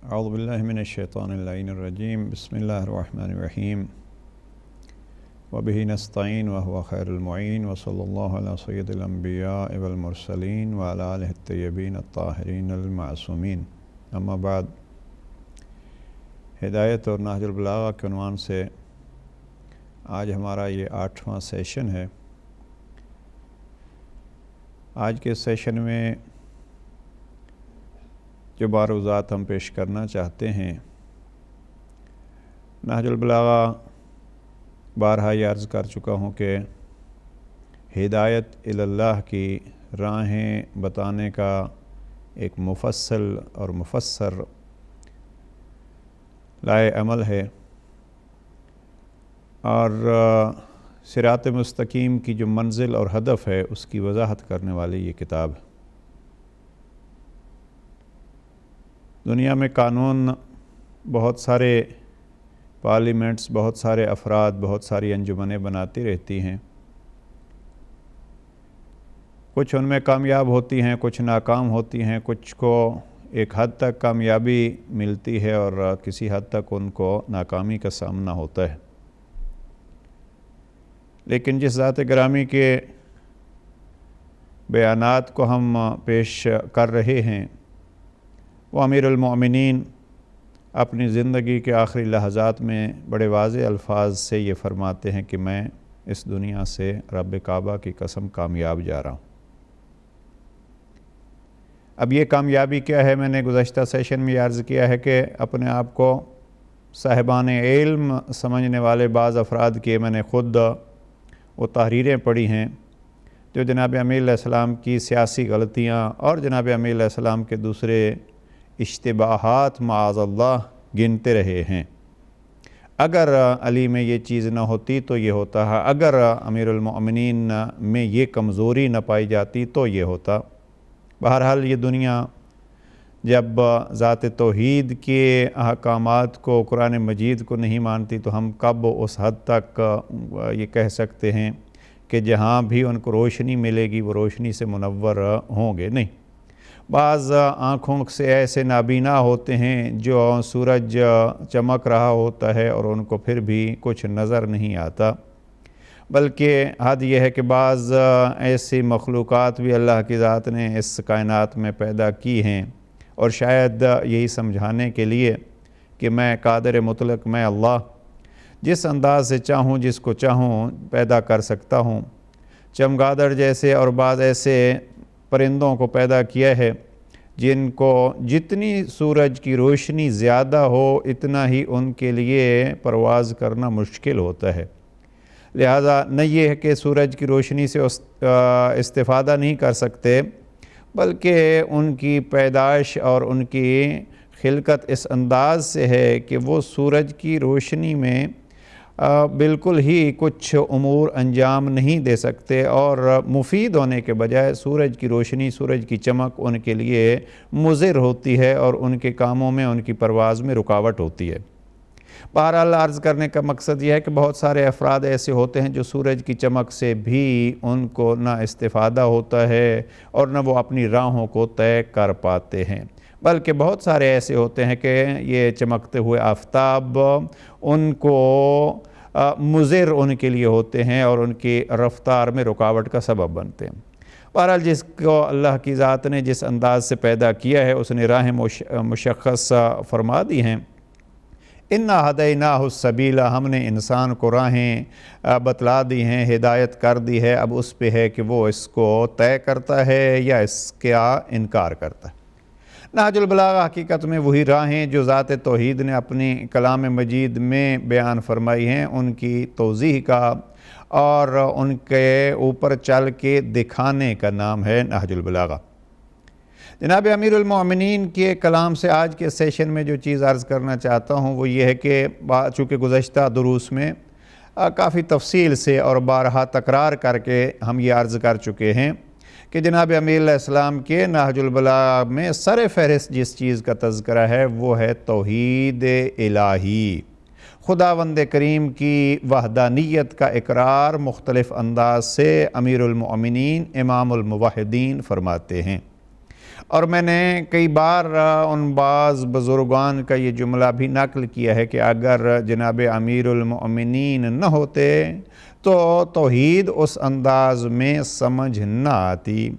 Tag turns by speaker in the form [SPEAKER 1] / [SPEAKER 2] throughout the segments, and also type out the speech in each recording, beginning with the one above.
[SPEAKER 1] اعوذ باللہ من الشیطان اللعین الرجیم بسم اللہ الرحمن الرحیم وبہ نستعین وہو خیر المعین وصلی اللہ علی سید الانبیاء والمرسلین وعلی آلہ الطیبین الطاہرین المعصومین اما بعد، ہدایت اور نہج البلاغہ کے عنوان سے آج ہمارا یہ 8واں سیشن ہے۔ آج کے سیشن میں جو معروضات ہم پیش کرنا چاہتے ہیں، نہج البلاغہ بارہا یہ عرض کر چکا ہوں کہ ہدایت اللہ کی راہیں بتانے کا ایک مفصل اور مفسر لائے عمل ہے، اور صراط مستقیم کی جو منزل اور ہدف ہے اس کی وضاحت کرنے والی یہ کتاب ہے۔ دنیا میں قانون بہت سارے پارلیمنٹس، بہت سارے افراد، بہت ساری انجمنیں بناتی رہتی ہیں۔ کچھ ان میں کامیاب ہوتی ہیں، کچھ ناکام ہوتی ہیں، کچھ کو ایک حد تک کامیابی ملتی ہے اور کسی حد تک ان کو ناکامی کا سامنا ہوتا ہے۔ لیکن جس ذات گرامی کے بیانات کو ہم پیش کر رہے ہیں، وہ امیر المؤمنین اپنی زندگی کے آخری لحظات میں بڑے واضح الفاظ سے یہ فرماتے ہیں کہ میں اس دنیا سے رب کعبہ کی قسم کامیاب جا رہا ہوں۔ اب یہ کامیابی کیا ہے؟ میں نے گزشتہ سیشن میں یہ عرض کیا ہے کہ اپنے آپ کو صاحبان علم سمجھنے والے بعض افراد کی میں نے خود وہ تحریریں پڑھی ہیں جو جناب امیر علیہ السلام کی سیاسی غلطیاں اور جناب امیر علیہ السلام کے دوسرے اشتباہات معاذ اللہ گنتے رہے ہیں۔ اگر علی میں یہ چیز نہ ہوتی تو یہ ہوتا ہے، اگر امیر المؤمنین میں یہ کمزوری نہ پائی جاتی تو یہ ہوتا۔ بہرحال یہ دنیا جب ذات توحید کے احکامات کو، قرآن مجید کو نہیں مانتی تو ہم کب اس حد تک یہ کہہ سکتے ہیں کہ جہاں بھی ان کو روشنی ملے گی وہ روشنی سے منور ہوں گے؟ نہیں۔ بعض آنکھوں سے ایسے نابینا ہوتے ہیں جو سورج چمک رہا ہوتا ہے اور ان کو پھر بھی کچھ نظر نہیں آتا، بلکہ حد یہ ہے کہ بعض ایسی مخلوقات بھی اللہ کی ذات نے اس کائنات میں پیدا کی ہیں، اور شاید یہی سمجھانے کے لیے کہ میں قادر مطلق، میں اللہ جس انداز سے چاہوں، جس کو چاہوں پیدا کر سکتا ہوں۔ چمگادڑ جیسے اور بعض ایسے پرندوں کو پیدا کیا ہے جن کو جتنی سورج کی روشنی زیادہ ہو اتنا ہی ان کے لیے پرواز کرنا مشکل ہوتا ہے۔ لہذا نہ یہ ہے کہ سورج کی روشنی سے استفادہ نہیں کر سکتے، بلکہ ان کی پیدائش اور ان کی خلقت اس انداز سے ہے کہ وہ سورج کی روشنی میں بالکل ہی کچھ امور انجام نہیں دے سکتے، اور مفید ہونے کے بجائے سورج کی روشنی، سورج کی چمک ان کے لیے مضر ہوتی ہے اور ان کے کاموں میں، ان کی پرواز میں رکاوٹ ہوتی ہے۔ بہرحال عرض کرنے کا مقصد یہ ہے کہ بہت سارے افراد ایسے ہوتے ہیں جو سورج کی چمک سے بھی ان کو نہ استفادہ ہوتا ہے اور نہ وہ اپنی راہوں کو طے کر پاتے ہیں، بلکہ بہت سارے ایسے ہوتے ہیں کہ یہ چمکتے ہوئے آفتاب ان کو مضر ان کے لیے ہوتے ہیں اور ان کی رفتار میں رکاوٹ کا سبب بنتے ہیں۔ بہرحال جس کو اللہ کی ذات نے جس انداز سے پیدا کیا ہے اس نے راہیں مشخص فرما دی ہیں۔ اِنَّا ہَدَيْنَاهُ السَّبِيلَ، ہم نے انسان کو راہیں بتلا دی ہیں، ہدایت کر دی ہے، اب اس پہ ہے کہ وہ اس کو طے کرتا ہے یا اس کا انکار کرتا ہے۔ نہج البلاغہ حقیقت میں وہی راہیں جو ذات توحید نے اپنی کلام مجید میں بیان فرمائی ہیں، ان کی توضیح کا اور ان کے اوپر چل کے دکھانے کا نام ہے نہج البلاغہ۔ جناب امیر المؤمنین کے کلام سے آج کے سیشن میں جو چیز عرض کرنا چاہتا ہوں وہ یہ ہے کہ چونکہ گزشتہ دروس میں کافی تفصیل سے اور بارہا تکرار کر کے ہم یہ عرض کر چکے ہیں کہ جناب امیر علیہ السلام کے نہج البلاغہ میں سر فہرست جس چیز کا تذکرہ ہے وہ ہے توحید الہی، خداوند کریم کی وحدانیت کا اقرار مختلف انداز سے امیر المؤمنین امام الموحدین فرماتے ہیں۔ اور میں نے کئی بار ان بعض بزرگان کا یہ جملہ بھی نقل کیا ہے کہ اگر جناب امیر المؤمنین نہ ہوتے تو توحید اس انداز میں سمجھ نہ آتی،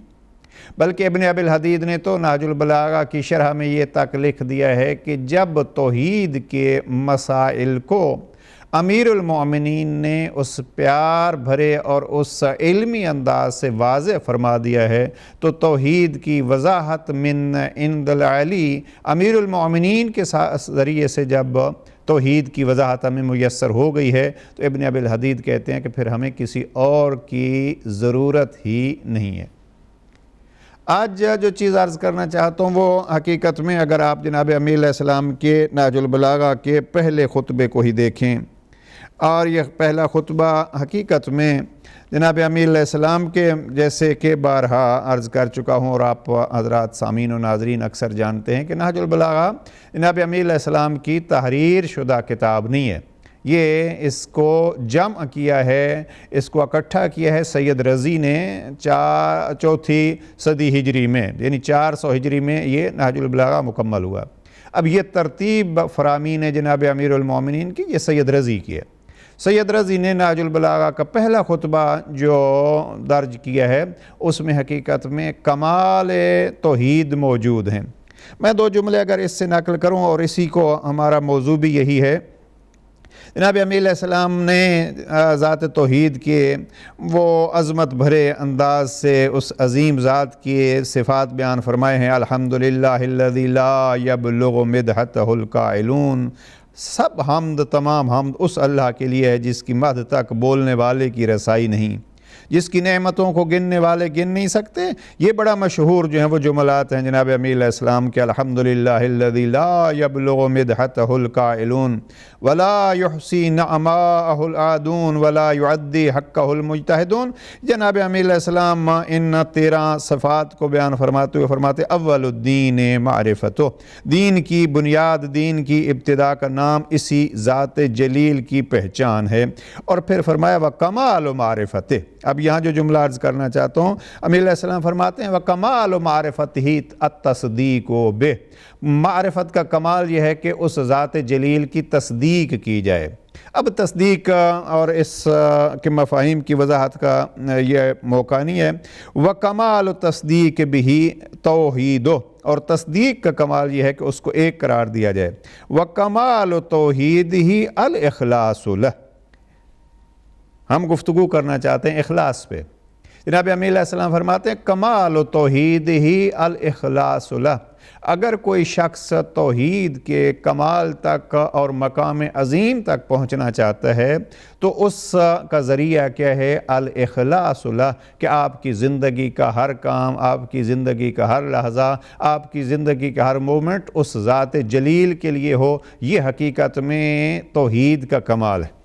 [SPEAKER 1] بلکہ ابن ابی الحدید نے تو نہج البلاغہ کی شرح میں یہ تک لکھ دیا ہے کہ جب توحید کے مسائل کو امیر المؤمنین نے اس پیار بھرے اور اس علمی انداز سے واضح فرما دیا ہے تو توحید کی وضاحت من عند العلی امیر المؤمنین کے ذریعے سے جب توحید کی وضاحت ہمیں میسر ہو گئی ہے تو ابن ابی الحدید کہتے ہیں کہ پھر ہمیں کسی اور کی ضرورت ہی نہیں ہے۔ آج جو چیز عرض کرنا چاہتا ہوں وہ حقیقت میں اگر آپ جناب امیر علیہ السلام کے نہج البلاغہ کے پہلے خطبے کو ہی دیکھیں، اور یہ پہلا خطبہ حقیقت میں جناب امیر علیہ السلام کے جیسے کہ بارہا عرض کر چکا ہوں اور آپ حضرات سامعین و ناظرین اکثر جانتے ہیں کہ نہج البلاغہ جناب امیر علیہ السلام کی تحریر شدہ کتاب نہیں ہے، یہ اس کو جمع کیا ہے، اس کو اکٹھا کیا ہے سید رضی نے چوتھی صدی ہجری میں، یعنی 400 ہجری میں یہ نہج البلاغہ مکمل ہوا۔ اب یہ ترتیب فرامین ہے جناب امیر المومنین کی، یہ سید رضی کی ہے۔ سید رضی نے نہج البلاغہ کا پہلا خطبہ جو درج کیا ہے اس میں حقیقت میں کمال توحید موجود ہیں۔ میں دو جملے اگر اس سے نقل کروں اور اسی کو ہمارا موضوع بھی یہی ہے، جناب امیر علیہ السلام نے ذات توحید کے وہ عظمت بھرے انداز سے اس عظیم ذات کی صفات بیان فرمائے ہیں، الحمدللہ الذی لا یبلغ مدحتہ القائلون، سب حمد، تمام حمد اس اللہ کے لیے ہے جس کی مدح تک بولنے والے کی رسائی نہیں، جس کی نعمتوں کو گننے والے گن نہیں سکتے۔ یہ بڑا مشہور جو ہیں وہ جملات ہیں جناب امیر علیہ السلام کے، الحمدللہ الذی لا یبلغ مدحتہ القائلون ولا یحصی نعماءہ العادون ولا یعدی حقہ المجتہدون۔ جناب امیر علیہ السلام ان 13 صفات کو بیان فرماتے ہوئے فرماتے اول الدین معرفتہ، دین کی بنیاد، دین کی ابتدا کا نام اسی ذات جلیل کی پہچان ہے، اور پھر فرمایا وکمال معرفتہ۔ اب یہاں جو جملہ عرض کرنا چاہتا ہوں، امیر علیہ السلام فرماتے ہیں وَكَمَالُ مَعْرِفَتِهِ التصدیق بہ، معرفت کا کمال یہ ہے کہ اس ذات جلیل کی تصدیق کی جائے۔ اب تصدیق اور اس کے مفاہیم کی وضاحت کا یہ موقع نہیں ہے۔ وَكَمَالُ تصدیق بِهِ توحیدہ، اور تصدیق کا کمال یہ ہے کہ اس کو ایک قرار دیا جائے۔ وَكَمَالُ تَوْحِيدِهِ الْإِخْلَاصُ لَهُ، ہم گفتگو کرنا چاہتے ہیں اخلاص پہ۔ جناب امیر علیہ السلام فرماتے ہیں کمال توحیدہ الاخلاص لہ، اگر کوئی شخص توحید کے کمال تک اور مقام عظیم تک پہنچنا چاہتا ہے تو اس کا ذریعہ کیا ہے؟ الاخلاص لہ، کہ آپ کی زندگی کا ہر کام، آپ کی زندگی کا ہر لحظہ، آپ کی زندگی کا ہر مومنٹ اس ذات جلیل کے لیے ہو۔ یہ حقیقت میں توحید کا کمال ہے۔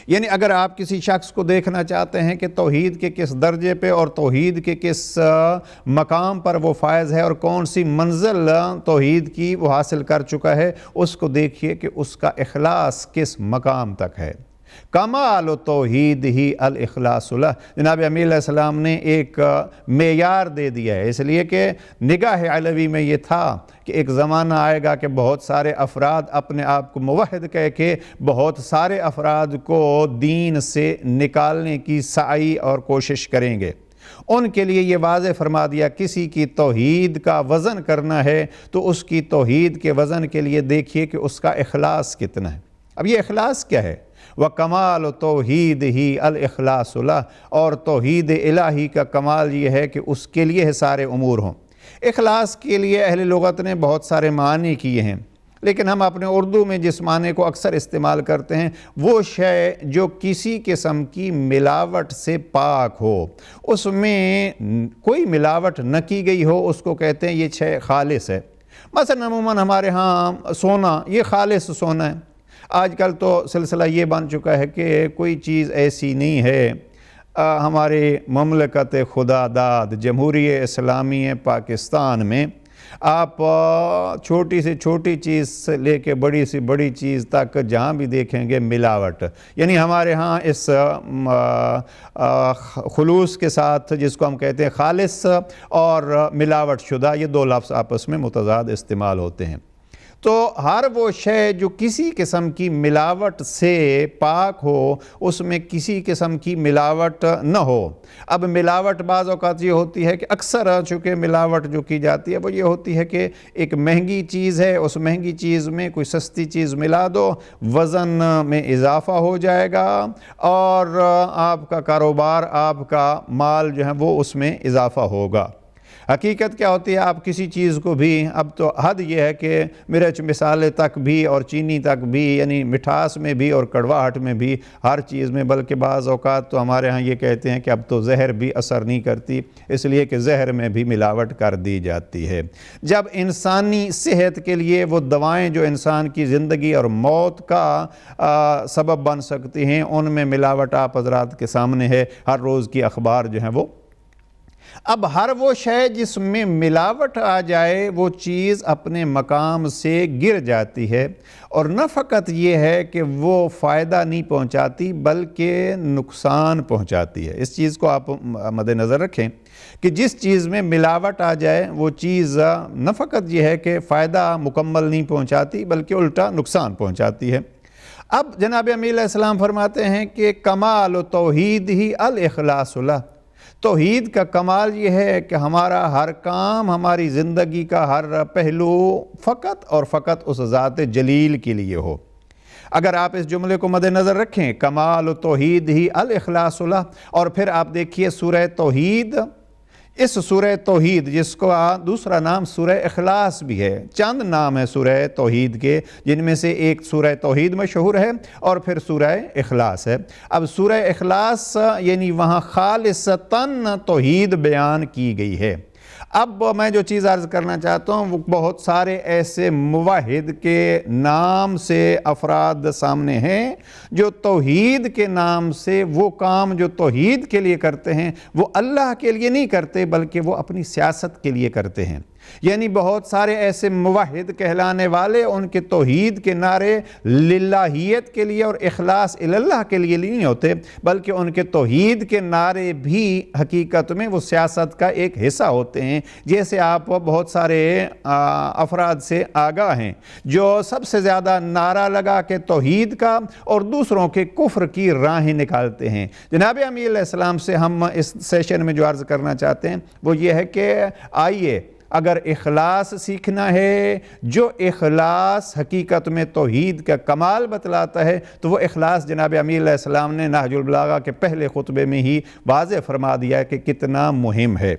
[SPEAKER 1] یعنی اگر آپ کسی شخص کو دیکھنا چاہتے ہیں کہ توحید کے کس درجے پہ اور توحید کے کس مقام پر وہ فائز ہے اور کون سی منزل توحید کی وہ حاصل کر چکا ہے، اس کو دیکھیے کہ اس کا اخلاص کس مقام تک ہے۔ کمال توحید ہی الاخلاص لہ، جناب امیر علیہ السلام نے ایک معیار دے دیا ہے، اس لیے کہ نگاہ علوی میں یہ تھا کہ ایک زمانہ آئے گا کہ بہت سارے افراد اپنے آپ کو موحد کہہ کے بہت سارے افراد کو دین سے نکالنے کی سعی اور کوشش کریں گے۔ ان کے لیے یہ واضح فرما دیا کسی کی توحید کا وزن کرنا ہے تو اس کی توحید کے وزن کے لیے دیکھیے کہ اس کا اخلاص کتنا ہے۔ اب یہ اخلاص کیا ہے؟ وَكَمَالُ تَوْحِيدِهِ الْإِخْلَاصُ لَهُ، اور توحید الہی کا کمال یہ ہے کہ اس کے لیے سارے امور ہوں۔ اخلاص کے لیے اہل لغت نے بہت سارے معنی کیے ہیں، لیکن ہم اپنے اردو میں جس معنی کو اکثر استعمال کرتے ہیں وہ شے جو کسی قسم کی ملاوٹ سے پاک ہو، اس میں کوئی ملاوٹ نہ کی گئی ہو، اس کو کہتے ہیں یہ شے خالص ہے۔ مثلا عموماً ہمارے ہاں سونا، یہ خالص سونا ہے۔ آج کل تو سلسلہ یہ بن چکا ہے کہ کوئی چیز ایسی نہیں ہے۔ ہمارے مملکت خدا داد جمہوریہ اسلامی پاکستان میں آپ چھوٹی سے چھوٹی چیز سے لے کے بڑی سے بڑی چیز تک جہاں بھی دیکھیں گے ملاوٹ، یعنی ہمارے ہاں اس خلوص کے ساتھ جس کو ہم کہتے ہیں خالص اور ملاوٹ شدہ، یہ دو لفظ آپس میں متضاد استعمال ہوتے ہیں۔ تو ہر وہ شے جو کسی قسم کی ملاوٹ سے پاک ہو، اس میں کسی قسم کی ملاوٹ نہ ہو۔ اب ملاوٹ بعض اوقات یہ ہوتی ہے کہ اکثر چونکہ ملاوٹ جو کی جاتی ہے وہ یہ ہوتی ہے کہ ایک مہنگی چیز ہے، اس مہنگی چیز میں کوئی سستی چیز ملا دو، وزن میں اضافہ ہو جائے گا اور آپ کا کاروبار، آپ کا مال جو ہے وہ اس میں اضافہ ہوگا۔ حقیقت کیا ہوتی ہے؟ آپ کسی چیز کو بھی، اب تو حد یہ ہے کہ مرچ مسالے تک بھی اور چینی تک بھی، یعنی مٹھاس میں بھی اور کڑواہٹ میں بھی، ہر چیز میں، بلکہ بعض اوقات تو ہمارے ہاں یہ کہتے ہیں کہ اب تو زہر بھی اثر نہیں کرتی، اس لیے کہ زہر میں بھی ملاوٹ کر دی جاتی ہے۔ جب انسانی صحت کے لیے وہ دوائیں جو انسان کی زندگی اور موت کا سبب بن سکتی ہیں، ان میں ملاوٹ آپ حضرات کے سامنے ہے، ہر روز کی اخبار جو ہیں وہ۔ اب ہر وہ شے جس میں ملاوٹ آ جائے وہ چیز اپنے مقام سے گر جاتی ہے، اور نہ فقط یہ ہے کہ وہ فائدہ نہیں پہنچاتی بلکہ نقصان پہنچاتی ہے۔ اس چیز کو آپ مد نظر رکھیں کہ جس چیز میں ملاوٹ آ جائے وہ چیز نہ فقط یہ ہے کہ فائدہ مکمل نہیں پہنچاتی بلکہ الٹا نقصان پہنچاتی ہے۔ اب جناب امیر علیہ السلام فرماتے ہیں کہ کمال توحید ہی الاخلاص لہ، توحید کا کمال یہ ہے کہ ہمارا ہر کام، ہماری زندگی کا ہر پہلو فقط اور فقط اس ذات جلیل کے لیے ہو۔ اگر آپ اس جملے کو مد نظر رکھیں، کمال توحید ہی الاخلاص لہ، اور پھر آپ دیکھیے سورہ توحید، اس سورہ توحید جس کو دوسرا نام سورہ اخلاص بھی ہے، چند نام ہے سورہ توحید کے، جن میں سے ایک سورہ توحید مشہور ہے اور پھر سورہ اخلاص ہے۔ اب سورہ اخلاص یعنی وہاں خالصتاً توحید بیان کی گئی ہے۔ اب میں جو چیز عرض کرنا چاہتا ہوں وہ بہت سارے ایسے موحد کے نام سے افراد سامنے ہیں جو توحید کے نام سے وہ کام جو توحید کے لیے کرتے ہیں وہ اللہ کے لیے نہیں کرتے بلکہ وہ اپنی سیاست کے لیے کرتے ہیں۔ یعنی بہت سارے ایسے موحد کہلانے والے ان کے توحید کے نعرے للہیت کے لیے اور اخلاص اللہ کے لیے نہیں ہوتے، بلکہ ان کے توحید کے نعرے بھی حقیقت میں وہ سیاست کا ایک حصہ ہوتے ہیں۔ جیسے آپ بہت سارے افراد سے آگاہ ہیں جو سب سے زیادہ نعرہ لگا کے توحید کا اور دوسروں کے کفر کی راہیں نکالتے ہیں۔ جناب امیر علیہ السلام سے ہم اس سیشن میں جو عرض کرنا چاہتے ہیں وہ یہ ہے کہ آئیے، اگر اخلاص سیکھنا ہے، جو اخلاص حقیقت میں توحید کا کمال بتلاتا ہے، تو وہ اخلاص جناب امیر علیہ السلام نے نہج البلاغہ کے پہلے خطبے میں ہی واضح فرما دیا ہے کہ کتنا مہم ہے۔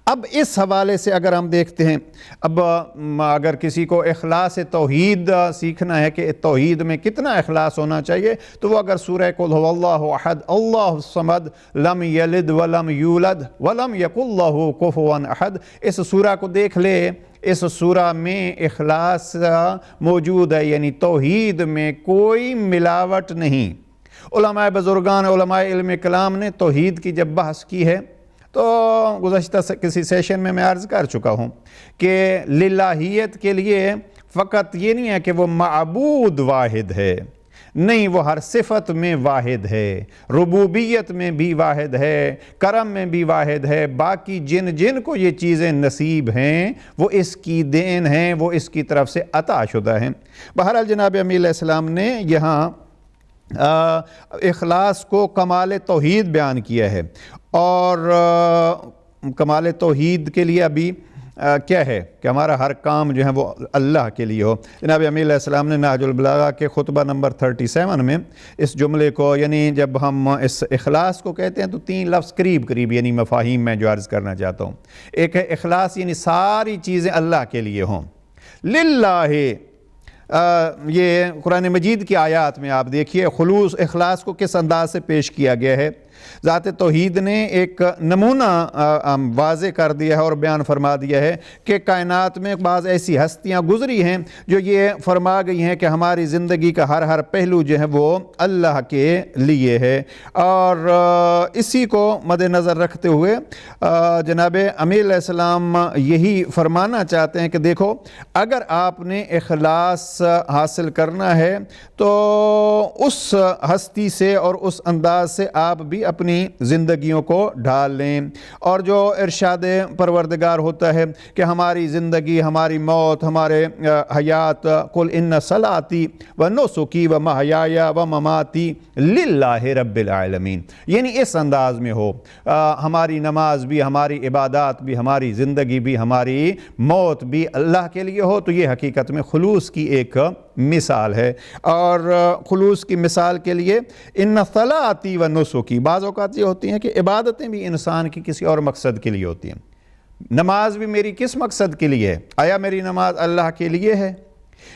[SPEAKER 1] اب اس حوالے سے اگر ہم دیکھتے ہیں، اب اگر کسی کو اخلاص توحید سیکھنا ہے کہ توحید میں کتنا اخلاص ہونا چاہیے، تو وہ اگر سورہ قل هو اللہ احد اللہ الصمد لم یلد ولم یولد ولم یکن لہ کفوا احد، اس سورہ کو دیکھ لے۔ اس سورہ میں اخلاص موجود ہے، یعنی توحید میں کوئی ملاوٹ نہیں۔ علماء بزرگان، علماء علم کلام نے توحید کی جب بحث کی ہے تو گزشتہ کسی سیشن میں عرض کر چکا ہوں کہ للہیت کے لیے فقط یہ نہیں ہے کہ وہ معبود واحد ہے، نہیں، وہ ہر صفت میں واحد ہے، ربوبیت میں بھی واحد ہے، کرم میں بھی واحد ہے، باقی جن کو یہ چیزیں نصیب ہیں وہ اس کی دین ہیں، وہ اس کی طرف سے عطا شدہ ہیں۔ بہرحال جناب امیر علیہ السلام نے یہاں اخلاص کو کمال توحید بیان کیا ہے، اور کمال توحید کے لیے ابھی کیا ہے کہ ہمارا ہر کام جو ہے وہ اللہ کے لیے ہو۔ جناب امیر علیہ السلام نے نہج البلاغہ کے خطبہ نمبر 37 میں اس جملے کو، یعنی جب ہم اس اخلاص کو کہتے ہیں تو 3 لفظ قریب یعنی مفاہیم میں جو عرض کرنا چاہتا ہوں۔ ایک ہے اخلاص، یعنی ساری چیزیں اللہ کے لیے ہوں، للہ۔ یہ قرآن مجید کی آیات میں آپ دیکھیے خلوص اخلاص کو کس انداز سے پیش کیا گیا ہے۔ ذات توحید نے ایک نمونہ واضح کر دیا ہے اور بیان فرما دیا ہے کہ کائنات میں بعض ایسی ہستیاں گزری ہیں جو یہ فرما گئی ہیں کہ ہماری زندگی کا ہر پہلو جو ہے وہ اللہ کے لیے ہے۔ اور اسی کو مد نظر رکھتے ہوئے جناب امیر علیہ السلام یہی فرمانا چاہتے ہیں کہ دیکھو، اگر آپ نے اخلاص حاصل کرنا ہے تو اس ہستی سے اور اس انداز سے آپ بھی اپنی زندگیوں کو ڈھال لیں۔ اور جو ارشاد پروردگار ہوتا ہے کہ ہماری زندگی، ہماری موت، ہمارے حیات، قل ان صلاتی و نسکی و محیای و مماتی للہ رب العالمین، یعنی اس انداز میں ہو، ہماری نماز بھی، ہماری عبادات بھی، ہماری زندگی بھی، ہماری موت بھی اللہ کے لیے ہو، تو یہ حقیقت میں خلوص کی ایک مثال ہے۔ اور خلوص کی مثال کے لیے ان صلاتی و نسکی، بعض اوقات یہ ہوتی ہیں کہ عبادتیں بھی انسان کی کسی اور مقصد کے لیے ہوتی ہیں۔ نماز بھی میری کس مقصد کے لیے ہے؟ آیا میری نماز اللہ کے لیے ہے؟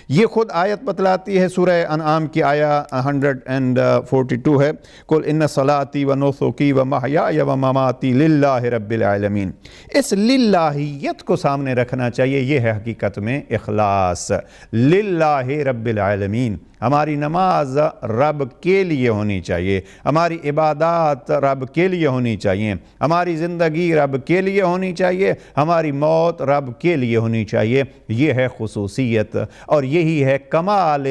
[SPEAKER 1] یہ خود آیت بتلاتی ہے، سورہ انعام کی آیہ 142 ہے، قل ان صلاتی و نسکی و محیای و مماتی للہ رب العالمین۔ اس للہیت کو سامنے رکھنا چاہیے، یہ ہے حقیقت میں اخلاص، للہ رب العالمین۔ ہماری نماز رب کے لیے ہونی چاہیے، ہماری عبادات رب کے لیے ہونی چاہیے، ہماری زندگی رب کے لیے ہونی چاہیے، ہماری موت رب کے لیے ہونی چاہیے۔ یہ ہے خصوصیت اور یہی ہے کمال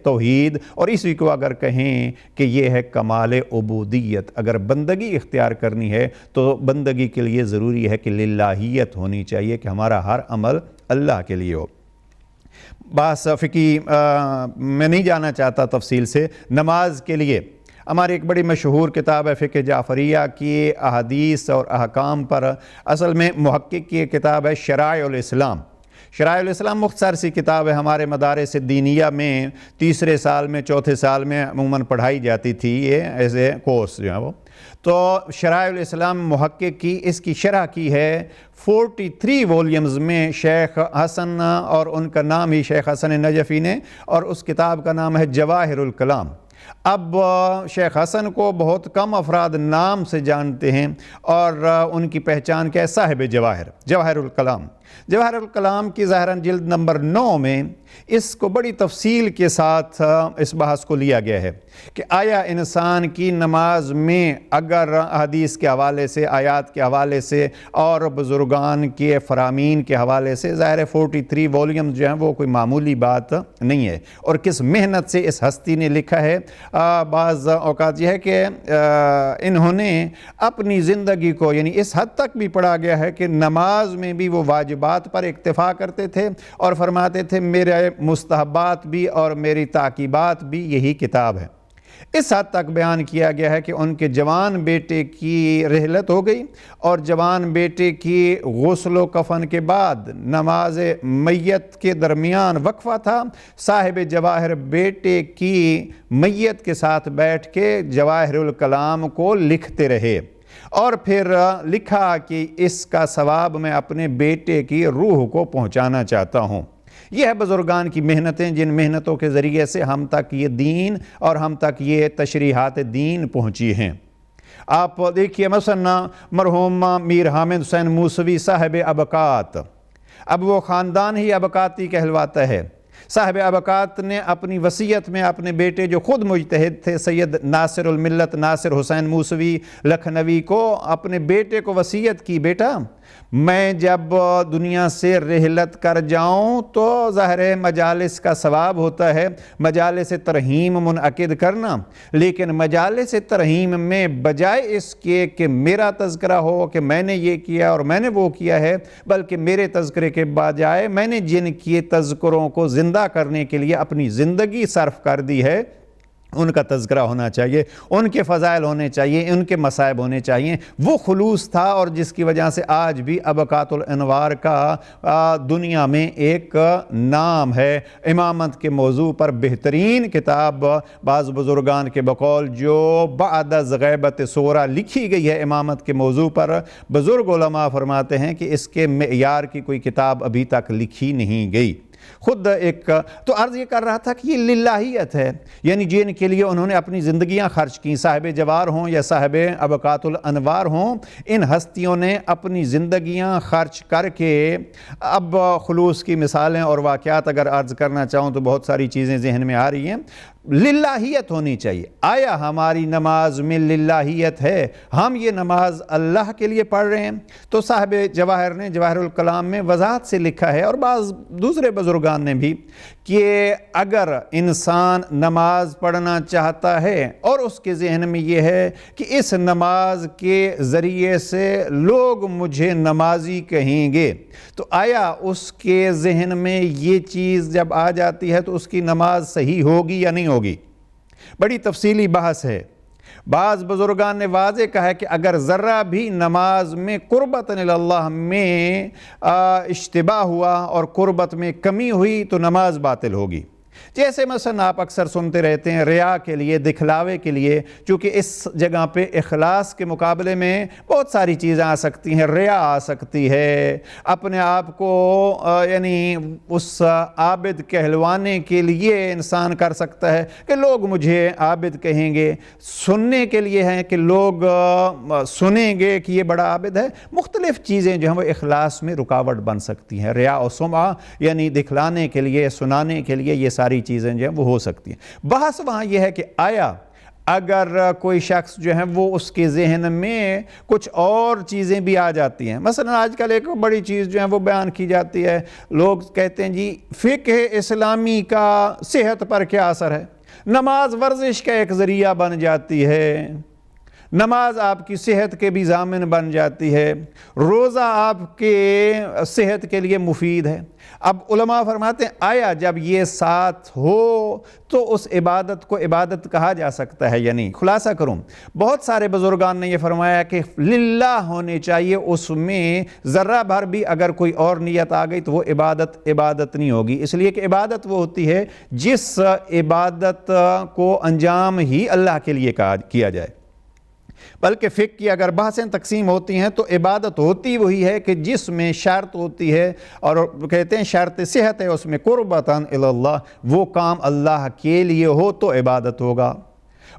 [SPEAKER 1] توحید، اور اسی کو اگر کہیں کہ یہ ہے کمال عبودیت۔ اگر بندگی اختیار کرنی ہے تو بندگی کے لیے ضروری ہے کہ للہیت ہونی چاہیے، کہ ہمارا ہر عمل اللہ کے لیے ہو۔ بس فقی میں نہیں جانا چاہتا تفصیل سے۔ نماز کے لیے ہماری ایک بڑی مشہور کتاب ہے فقہ جعفریہ کی احادیث اور احکام پر، اصل میں محقق کی کتاب ہے شرائع الاسلام۔ شرائع الاسلام مختصر سی کتاب ہے، ہمارے مدارس دینیہ میں تیسرے سال میں، چوتھے سال میں عموماً پڑھائی جاتی تھی، یہ ایسے کورس جو ہیں وہ۔ تو شرائع الاسلام محقق کی اس کی شرح کی ہے 43 والیومز میں شیخ حسن، اور ان کا نام ہی شیخ حسن نجفی نے، اور اس کتاب کا نام ہے جواہر الکلام۔ اب شیخ حسن کو بہت کم افراد نام سے جانتے ہیں، اور ان کی پہچان کیا ہے؟ صاحب جواہر الکلام۔ جواہر الکلام کی ظاہراً جلد نمبر 9 میں اس کو بڑی تفصیل کے ساتھ اس بحث کو لیا گیا ہے کہ آیا انسان کی نماز میں اگر حدیث کے حوالے سے، آیات کے حوالے سے اور بزرگان کے فرامین کے حوالے سے، ظاہر 43 والیوم جو ہیں وہ کوئی معمولی بات نہیں ہے، اور کس محنت سے اس ہستی نے لکھا ہے۔ بعض اوقات یہ ہے کہ انہوں نے اپنی زندگی کو، یعنی اس حد تک بھی پڑھا گیا ہے کہ نماز میں بھی وہ واجبات پر اکتفا کرتے تھے اور فرماتے تھے میرے مستحبات بھی اور میری تاکیبات بھی یہی کتاب ہے۔ اس حد تک بیان کیا گیا ہے کہ ان کے جوان بیٹے کی رحلت ہو گئی، اور جوان بیٹے کی غسل و کفن کے بعد نماز میت کے درمیان وقفہ تھا، صاحب جواہر بیٹے کی میت کے ساتھ بیٹھ کے جواہر الکلام کو لکھتے رہے، اور پھر لکھا کہ اس کا ثواب میں اپنے بیٹے کی روح کو پہنچانا چاہتا ہوں۔ یہ ہے بزرگان کی محنتیں، جن محنتوں کے ذریعے سے ہم تک یہ دین اور ہم تک یہ تشریحات دین پہنچی ہیں۔ آپ دیکھیے مثلا مرحوم میر حامد حسین موسوی صاحب ابقات، اب وہ خاندان ہی ابقاتی کہلواتا ہے۔ صاحب ابقات نے اپنی وصیت میں اپنے بیٹے جو خود مجتہد تھے سید ناصر الملت ناصر حسین موسوی لکھنوی کو، اپنے بیٹے کو وصیت کی، بیٹا میں جب دنیا سے رحلت کر جاؤں تو ظاہر مجالس کا ثواب ہوتا ہے، مجالس ترحیم منعقد کرنا، لیکن مجالس ترحیم میں بجائے اس کے کہ میرا تذکرہ ہو کہ میں نے یہ کیا اور میں نے وہ کیا ہے، بلکہ میرے تذکرے کے بجائے میں نے جن کی تذکروں کو زندہ کرنے کے لیے اپنی زندگی صرف کر دی ہے، ان کا تذکرہ ہونا چاہیے، ان کے فضائل ہونے چاہیے، ان کے مصائب ہونے چاہیے۔ وہ خلوص تھا، اور جس کی وجہ سے آج بھی ابقات الانوار کا دنیا میں ایک نام ہے۔ امامت کے موضوع پر بہترین کتاب بعض بزرگان کے بقول جو بعد از غیبت صغریٰ لکھی گئی ہے امامت کے موضوع پر، بزرگ علماء فرماتے ہیں کہ اس کے معیار کی کوئی کتاب ابھی تک لکھی نہیں گئی۔ خود ایک تو عرض یہ کر رہا تھا کہ یہ للہیت ہے، یعنی جن کے لیے انہوں نے اپنی زندگیاں خرچ کی، صاحب جوار ہوں یا صاحب ابقات الانوار ہوں، ان ہستیوں نے اپنی زندگیاں خرچ کر کے، اب خلوص کی مثالیں اور واقعات اگر عرض کرنا چاہوں تو بہت ساری چیزیں ذہن میں آ رہی ہیں، للہیت ہونی چاہیے۔ آیا ہماری نماز میں للہیت ہے؟ ہم یہ نماز اللہ کے لیے پڑھ رہے ہیں؟ تو صاحب جواہر نے جواہر الکلام میں وضاحت سے لکھا ہے، اور بعض دوسرے بزرگان نے بھی، کہ اگر انسان نماز پڑھنا چاہتا ہے اور اس کے ذہن میں یہ ہے کہ اس نماز کے ذریعے سے لوگ مجھے نمازی کہیں گے، تو آیا اس کے ذہن میں یہ چیز جب آ جاتی ہے تو اس کی نماز صحیح ہوگی یا نہیں ہوگی؟ بڑی تفصیلی بحث ہے۔ بعض بزرگان نے واضح کہا ہے کہ اگر ذرہ بھی نماز میں قربت اللہ میں اشتباہ ہوا اور قربت میں کمی ہوئی تو نماز باطل ہوگی۔ جیسے مثلا آپ اکثر سنتے رہتے ہیں ریا کے لیے، دکھلاوے کے لیے، چونکہ اس جگہ پہ اخلاص کے مقابلے میں بہت ساری چیزیں آ سکتی ہیں، ریا آ سکتی ہے، اپنے آپ کو یعنی اس عابد کہلوانے کے لیے انسان کر سکتا ہے کہ لوگ مجھے عابد کہیں گے، سننے کے لیے ہیں کہ لوگ سنیں گے کہ یہ بڑا عابد ہے، مختلف چیزیں جو ہیں وہ اخلاص میں رکاوٹ بن سکتی ہیں، ریا و سمعہ یعنی دکھلانے کے لیے، سنانے کے لیے، یہ ساری چیزیں جو ہیں وہ ہو سکتی ہیں۔ بحث وہاں یہ ہے کہ آیا اگر کوئی شخص جو ہے وہ اس کے ذہن میں کچھ اور چیزیں بھی آ جاتی ہیں، مثلا آج کل ایک بڑی چیز جو ہے وہ بیان کی جاتی ہے، لوگ کہتے ہیں جی فقہ اسلامی کا صحت پر کیا اثر ہے؟ نماز ورزش کا ایک ذریعہ بن جاتی ہے، نماز آپ کی صحت کے بھی ضامن بن جاتی ہے، روزہ آپ کے صحت کے لیے مفید ہے۔ اب علماء فرماتے ہیں آیا جب یہ ساتھ ہو تو اس عبادت کو عبادت کہا جا سکتا ہے یا نہیں؟ خلاصہ کروں، بہت سارے بزرگان نے یہ فرمایا کہ للہ ہونے چاہیے، اس میں ذرہ بھر بھی اگر کوئی اور نیت آ گئی تو وہ عبادت نہیں ہوگی، اس لیے کہ عبادت وہ ہوتی ہے جس عبادت کو انجام ہی اللہ کے لیے کیا جائے۔ بلکہ فقہ کی اگر بحثیں تقسیم ہوتی ہیں تو عبادت ہوتی وہی ہے کہ جس میں شرط ہوتی ہے، اور کہتے ہیں شرط صحت ہے اس میں قربتاً اللہ، وہ کام اللہ کے لیے ہو تو عبادت ہوگا۔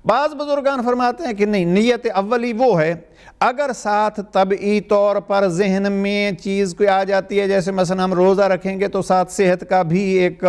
[SPEAKER 1] بعض بزرگان فرماتے ہیں کہ نہیں، نیت اولی وہ ہے اگر ساتھ طبعی طور پر ذہن میں چیز کوئی آ جاتی ہے، جیسے مثلا ہم روزہ رکھیں گے تو ساتھ صحت کا بھی ایک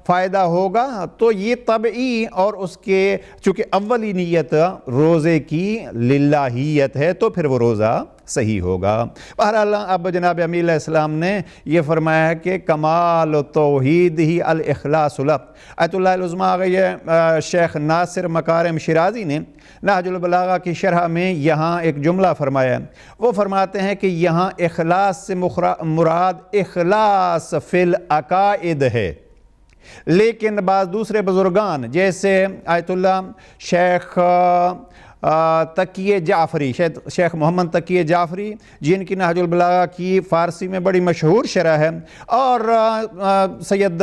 [SPEAKER 1] فائدہ ہوگا، تو یہ طبعی اور اس کے چونکہ اولی نیت روزے کی للہیت ہے تو پھر وہ روزہ صحیح ہوگا۔ بہرحال اب جناب امیر علیہ السلام نے یہ فرمایا کہ کمال توحید ہی الاخلاص لہ۔ آیت اللہ العظمیٰ شیخ ناصر مکارم شیرازی نے نہج البلاغہ کی شرح میں یہاں ایک جملہ فرمایا ہے، وہ فرماتے ہیں کہ یہاں اخلاص سے مراد اخلاص فی العقائد ہے، لیکن بعض دوسرے بزرگان جیسے آیت اللہ شیخ تقی جعفری، شیخ محمد تقی جعفری جن کی نہج البلاغہ کی فارسی میں بڑی مشہور شرح ہے، اور سید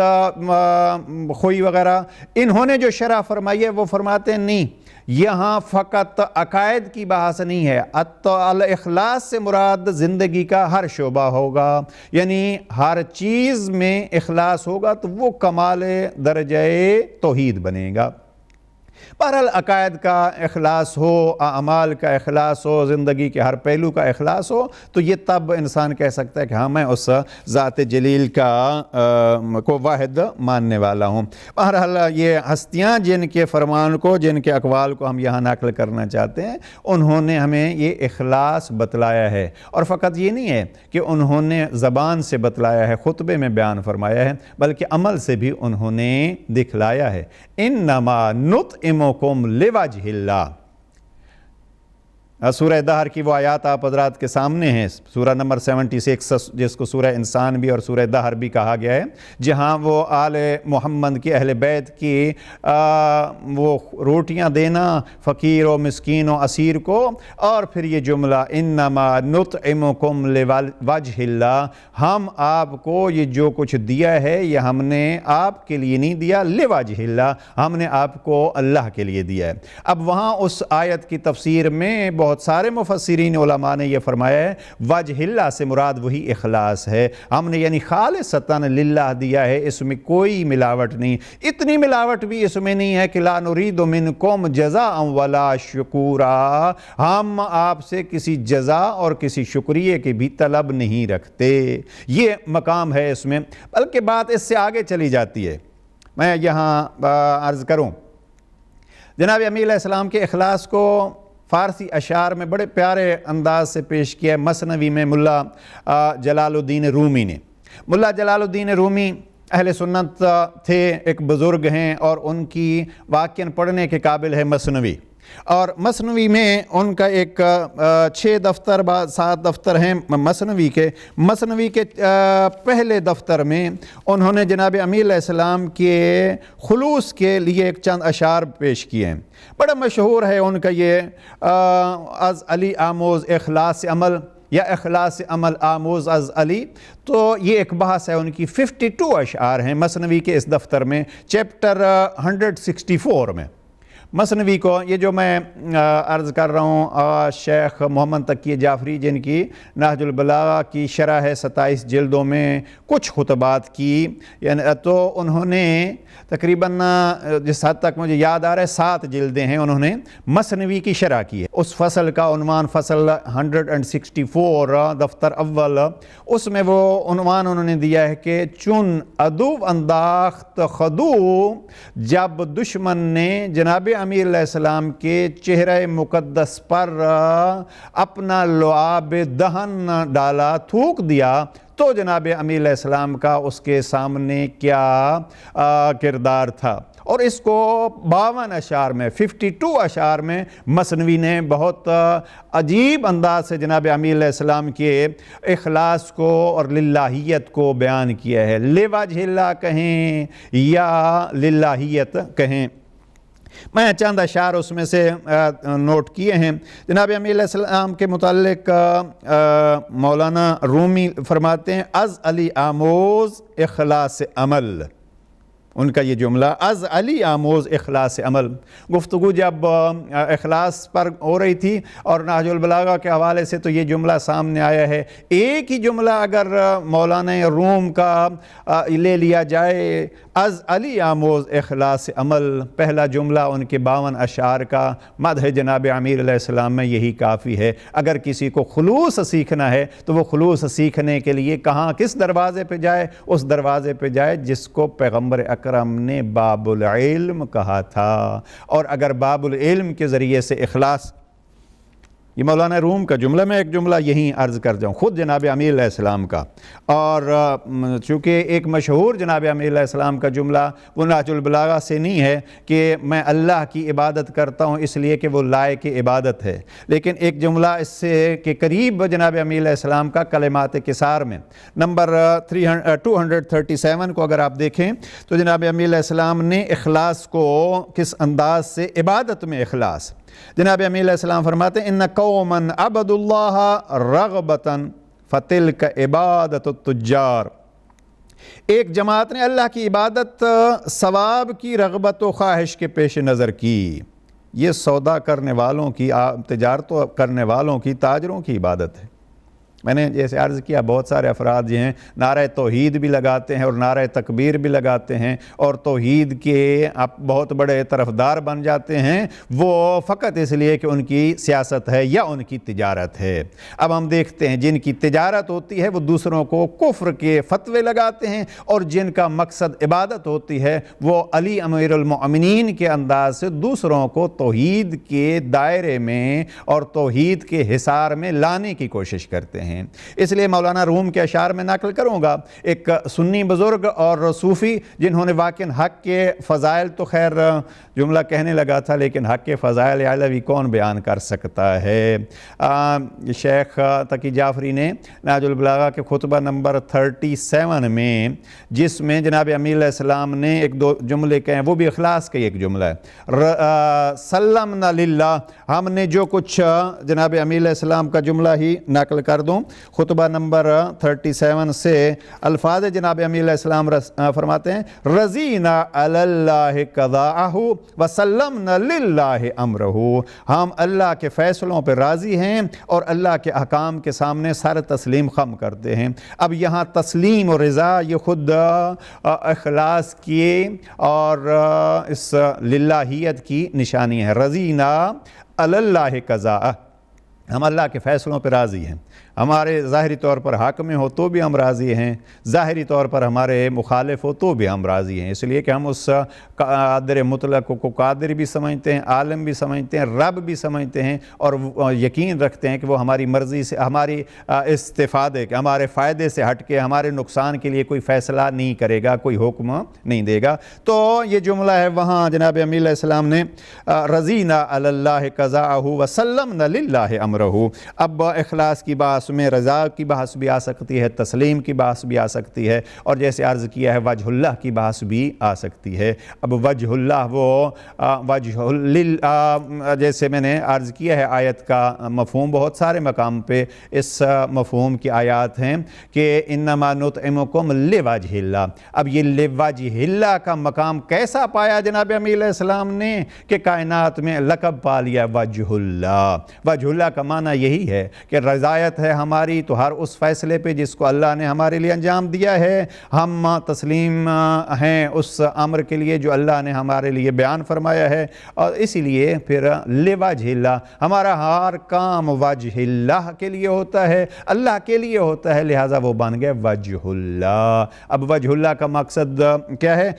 [SPEAKER 1] خوئی وغیرہ، انہوں نے جو شرح فرمائی ہے وہ فرماتے ہیں نہیں، یہاں فقط عقائد کی بحث نہیں ہے، الاخلاص سے مراد زندگی کا ہر شعبہ ہوگا، یعنی ہر چیز میں اخلاص ہوگا تو وہ کمال درجہ توحید بنے گا۔ بہرحال عقائد کا اخلاص ہو، اعمال کا اخلاص ہو، زندگی کے ہر پہلو کا اخلاص ہو تو یہ تب انسان کہہ سکتا ہے کہ ہاں میں اس ذات جلیل کو واحد ماننے والا ہوں۔ بہرحال یہ ہستیاں جن کے فرمان کو، جن کے اقوال کو ہم یہاں نقل کرنا چاہتے ہیں، انہوں نے ہمیں یہ اخلاص بتلایا ہے، اور فقط یہ نہیں ہے کہ انہوں نے زبان سے بتلایا ہے، خطبے میں بیان فرمایا ہے، بلکہ عمل سے بھی انہوں نے دکھلایا ہے۔ انما نطعمکم لوجہ اللہ۔ سورہ دہر کی وہ آیات آپ حضرات کے سامنے ہیں، سورہ نمبر 76 جس کو سورہ انسان بھی اور سورہ دہر بھی کہا گیا ہے، جہاں وہ آل محمد کی اہل بیت کی وہ روٹیاں دینا فقیر و مسکین و اسیر کو، اور پھر یہ جملہ انما نطعمکم لوجہ اللہ، ہم آپ کو یہ جو کچھ دیا ہے یہ ہم نے آپ کے لیے نہیں دیا، لوجہ اللہ، ہم نے آپ کو اللہ کے لیے دیا ہے۔ اب وہاں اس آیت کی تفسیر میں بہت سارے مفسرین علماء نے یہ فرمایا ہے وجہ اللہ سے مراد وہی اخلاص ہے، ہم نے یعنی خالصتاً للہ دیا ہے، اس میں کوئی ملاوٹ نہیں، اتنی ملاوٹ بھی اس میں نہیں ہے کہ لا نرید منکم جزاء ولا شکورا، ہم آپ سے کسی جزا اور کسی شکریہ کی بھی طلب نہیں رکھتے، یہ مقام ہے اس میں، بلکہ بات اس سے آگے چلی جاتی ہے۔ میں یہاں عرض کروں، جناب امیر علیہ السلام کے اخلاص کو فارسی اشعار میں بڑے پیارے انداز سے پیش کیا ہے مثنوی میں ملا جلال الدین رومی نے۔ ملا جلال الدین رومی اہل سنت تھے، ایک بزرگ ہیں، اور ان کی واقعاً پڑھنے کے قابل ہے مثنوی، اور مثنوی میں ان کا ایک 6 دفتر 7 دفتر ہیں مثنوی کے پہلے دفتر میں انہوں نے جناب امیر علیہ السلام کے خلوص کے لیے ایک چند اشعار پیش کیے ہیں، بڑا مشہور ہے ان کا یہ از علی آموز اخلاص عمل یا اخلاص عمل آموز از علی، تو یہ ایک بحث ہے، ان کی 52 اشعار ہیں مثنوی کے اس دفتر میں، چیپٹر 164 میں۔ مثنوی کو یہ جو میں عرض کر رہا ہوں شیخ محمد تقی جعفری جن کی نہج البلاغہ کی شرح ہے 27 جلدوں میں کچھ خطبات کی، یعنی تو انہوں نے تقریباً جس حد تک مجھے یاد آ رہا ہے 7 جلدیں ہیں انہوں نے مثنوی کی شرح کی ہے۔ اس فصل کا عنوان فصل 164 دفتر اول، اس میں وہ عنوان انہوں نے دیا ہے کہ چون عدو انداخت خدو، جب دشمن نے جناب امیر علیہ السلام کے چہرہ مقدس پر اپنا لعاب دہن ڈالا، تھوک دیا، تو جناب امیر علیہ السلام کا اس کے سامنے کیا کردار تھا۔ اور اس کو 52 اشعار میں 52 اشعار میں مثنوی نے بہت عجیب انداز سے جناب امیر علیہ السلام کے اخلاص کو اور للہیت کو بیان کیا ہے، لوجہ اللہ کہیں یا للہیت کہیں۔ میں چند اشعار اس میں سے نوٹ کیے ہیں۔ جناب امیر علیہ السلام کے متعلق مولانا رومی فرماتے ہیں از علی آموز اخلاص عمل، ان کا یہ جملہ از علی آموز اخلاص عمل، گفتگو جب اخلاص پر ہو رہی تھی اور نہج البلاغہ کے حوالے سے تو یہ جملہ سامنے آیا ہے۔ ایک ہی جملہ اگر مولانا روم کا لے لیا جائے، از علی آموز اخلاص عمل، پہلا جملہ ان کے 52 اشعار کا مدح جناب امیر علیہ السلام میں یہی کافی ہے۔ اگر کسی کو خلوص سیکھنا ہے تو وہ خلوص سیکھنے کے لیے کہاں کس دروازے پہ جائے؟ اس دروازے پہ جائے جس کو پیغمبر اکرم نے باب العلم کہا تھا، اور اگر باب العلم کے ذریعے سے اخلاص، یہ مولانا روم کا جملہ، میں ایک جملہ یہیں عرض کر جاؤں خود جناب امیر علیہ السلام کا، اور چونکہ ایک مشہور جناب امیر علیہ السلام کا جملہ وہ نہج البلاغہ سے نہیں ہے کہ میں اللہ کی عبادت کرتا ہوں اس لیے کہ وہ لائق عبادت ہے، لیکن ایک جملہ اس سے کے قریب جناب امیر علیہ السلام کا کلمات کثار میں نمبر 237 کو اگر آپ دیکھیں تو جناب امیر علیہ السلام نے اخلاص کو کس انداز سے، عبادت میں اخلاص، جناب امیر علیہ السلام فرماتے ہیں ان قوما عبدوا اللہ رغبتا فتلک عبادت التجار، ایک جماعت نے اللہ کی عبادت ثواب کی رغبت و خواہش کے پیش نظر کی، یہ سودا کرنے والوں کی، تجارت کرنے والوں کی، تاجروں کی عبادت ہے۔ میں نے جیسے عرض کیا بہت سارے افراد جو ہیں نعرہ توحید بھی لگاتے ہیں اور نعرہ تکبیر بھی لگاتے ہیں اور توحید کے بہت بڑے طرفدار بن جاتے ہیں، وہ فقط اس لیے کہ ان کی سیاست ہے یا ان کی تجارت ہے۔ اب ہم دیکھتے ہیں جن کی تجارت ہوتی ہے وہ دوسروں کو کفر کے فتوے لگاتے ہیں، اور جن کا مقصد عبادت ہوتی ہے وہ علی امیر المؤمنین کے انداز سے دوسروں کو توحید کے دائرے میں اور توحید کے حصار میں لانے کی کوشش کرتے ہیں۔ اس لیے مولانا روم کے اشعار میں نقل کروں گا، ایک سنی بزرگ اور صوفی جنہوں نے واقعاً حق کے فضائل، تو خیر جملہ کہنے لگا تھا لیکن حق کے فضائل علوی کون بیان کر سکتا ہے، شیخ تقی جعفری نے نہج البلاغہ کے خطبہ نمبر 37 میں، جس میں جناب امیر علیہ السلام نے ایک دو جملے کہے ہیں، وہ بھی اخلاص کا ایک جملہ ہے، سلمنا للہ، ہم نے جو کچھ، جناب امیر علیہ السلام کا جملہ ہی نقل کر دوں، خطبہ نمبر 37 سے الفاظ جناب امیہ علیہ السلام فرماتے ہیں رضینا علی اللہ قضاءہ وسلمنا للہ امرہ، ہم اللہ کے فیصلوں پہ راضی ہیں اور اللہ کے احکام کے سامنے سر تسلیم خم کرتے ہیں۔ اب یہاں تسلیم اور رضا یہ خود اخلاص کی اور اس للہیت کی نشانی ہے۔ رضینا علی اللہ قضاءہ، ہم اللہ کے فیصلوں پہ راضی ہیں، ہمارے ظاہری طور پر حاکم ہو تو بھی ہم راضی ہیں، ظاہری طور پر ہمارے مخالف ہو تو بھی ہم راضی ہیں، اس لیے کہ ہم اس قادر مطلق کو قادر بھی سمجھتے ہیں، عالم بھی سمجھتے ہیں، رب بھی سمجھتے ہیں، اور یقین رکھتے ہیں کہ وہ ہماری مرضی سے، ہماری استفادے کے، ہمارے فائدے سے ہٹ کے ہمارے نقصان کے لیے کوئی فیصلہ نہیں کرے گا، کوئی حکم نہیں دے گا۔ تو یہ جملہ ہے وہاں جناب امیہ علیہ السلام نے رضینا علی اللہ قضاءہ وسلمنا للہ امرہ۔ اب اخلاص کی بات میں رضا کی بحث بھی آ سکتی ہے، تسلیم کی بحث بھی آ سکتی ہے، اور جیسے عرض کیا ہے وجہ اللہ کی بحث بھی آ سکتی ہے۔ اب وجہ اللہ وہ جیسے میں نے عرض کیا ہے آیت کا مفہوم بہت سارے مقام پہ اس مفہوم کی آیات ہیں کہ انما نطعمکم لوجہ اللہ۔ اب یہ لوجہ اللہ کا مقام کیسا پایا جناب امیہ علیہ السلام نے کہ کائنات میں لقب پا لیا وجہ اللہ۔ وجہ اللہ کا معنی یہی ہے کہ رضایت ہے ہماری تو ہر اس فیصلے پہ جس کو اللہ نے ہمارے لیے انجام دیا ہے، ہم تسلیم ہیں اس امر کے لیے جو اللہ نے ہمارے لیے بیان فرمایا ہے، اور اسی لیے پھر لوجہ اللہ، ہمارا ہر کام وجہ اللہ کے لیے ہوتا ہے، اللہ کے لیے ہوتا ہے، لہٰذا وہ بن گئے وجہ اللہ۔ اب وجہ اللہ کا مقصد کیا ہے؟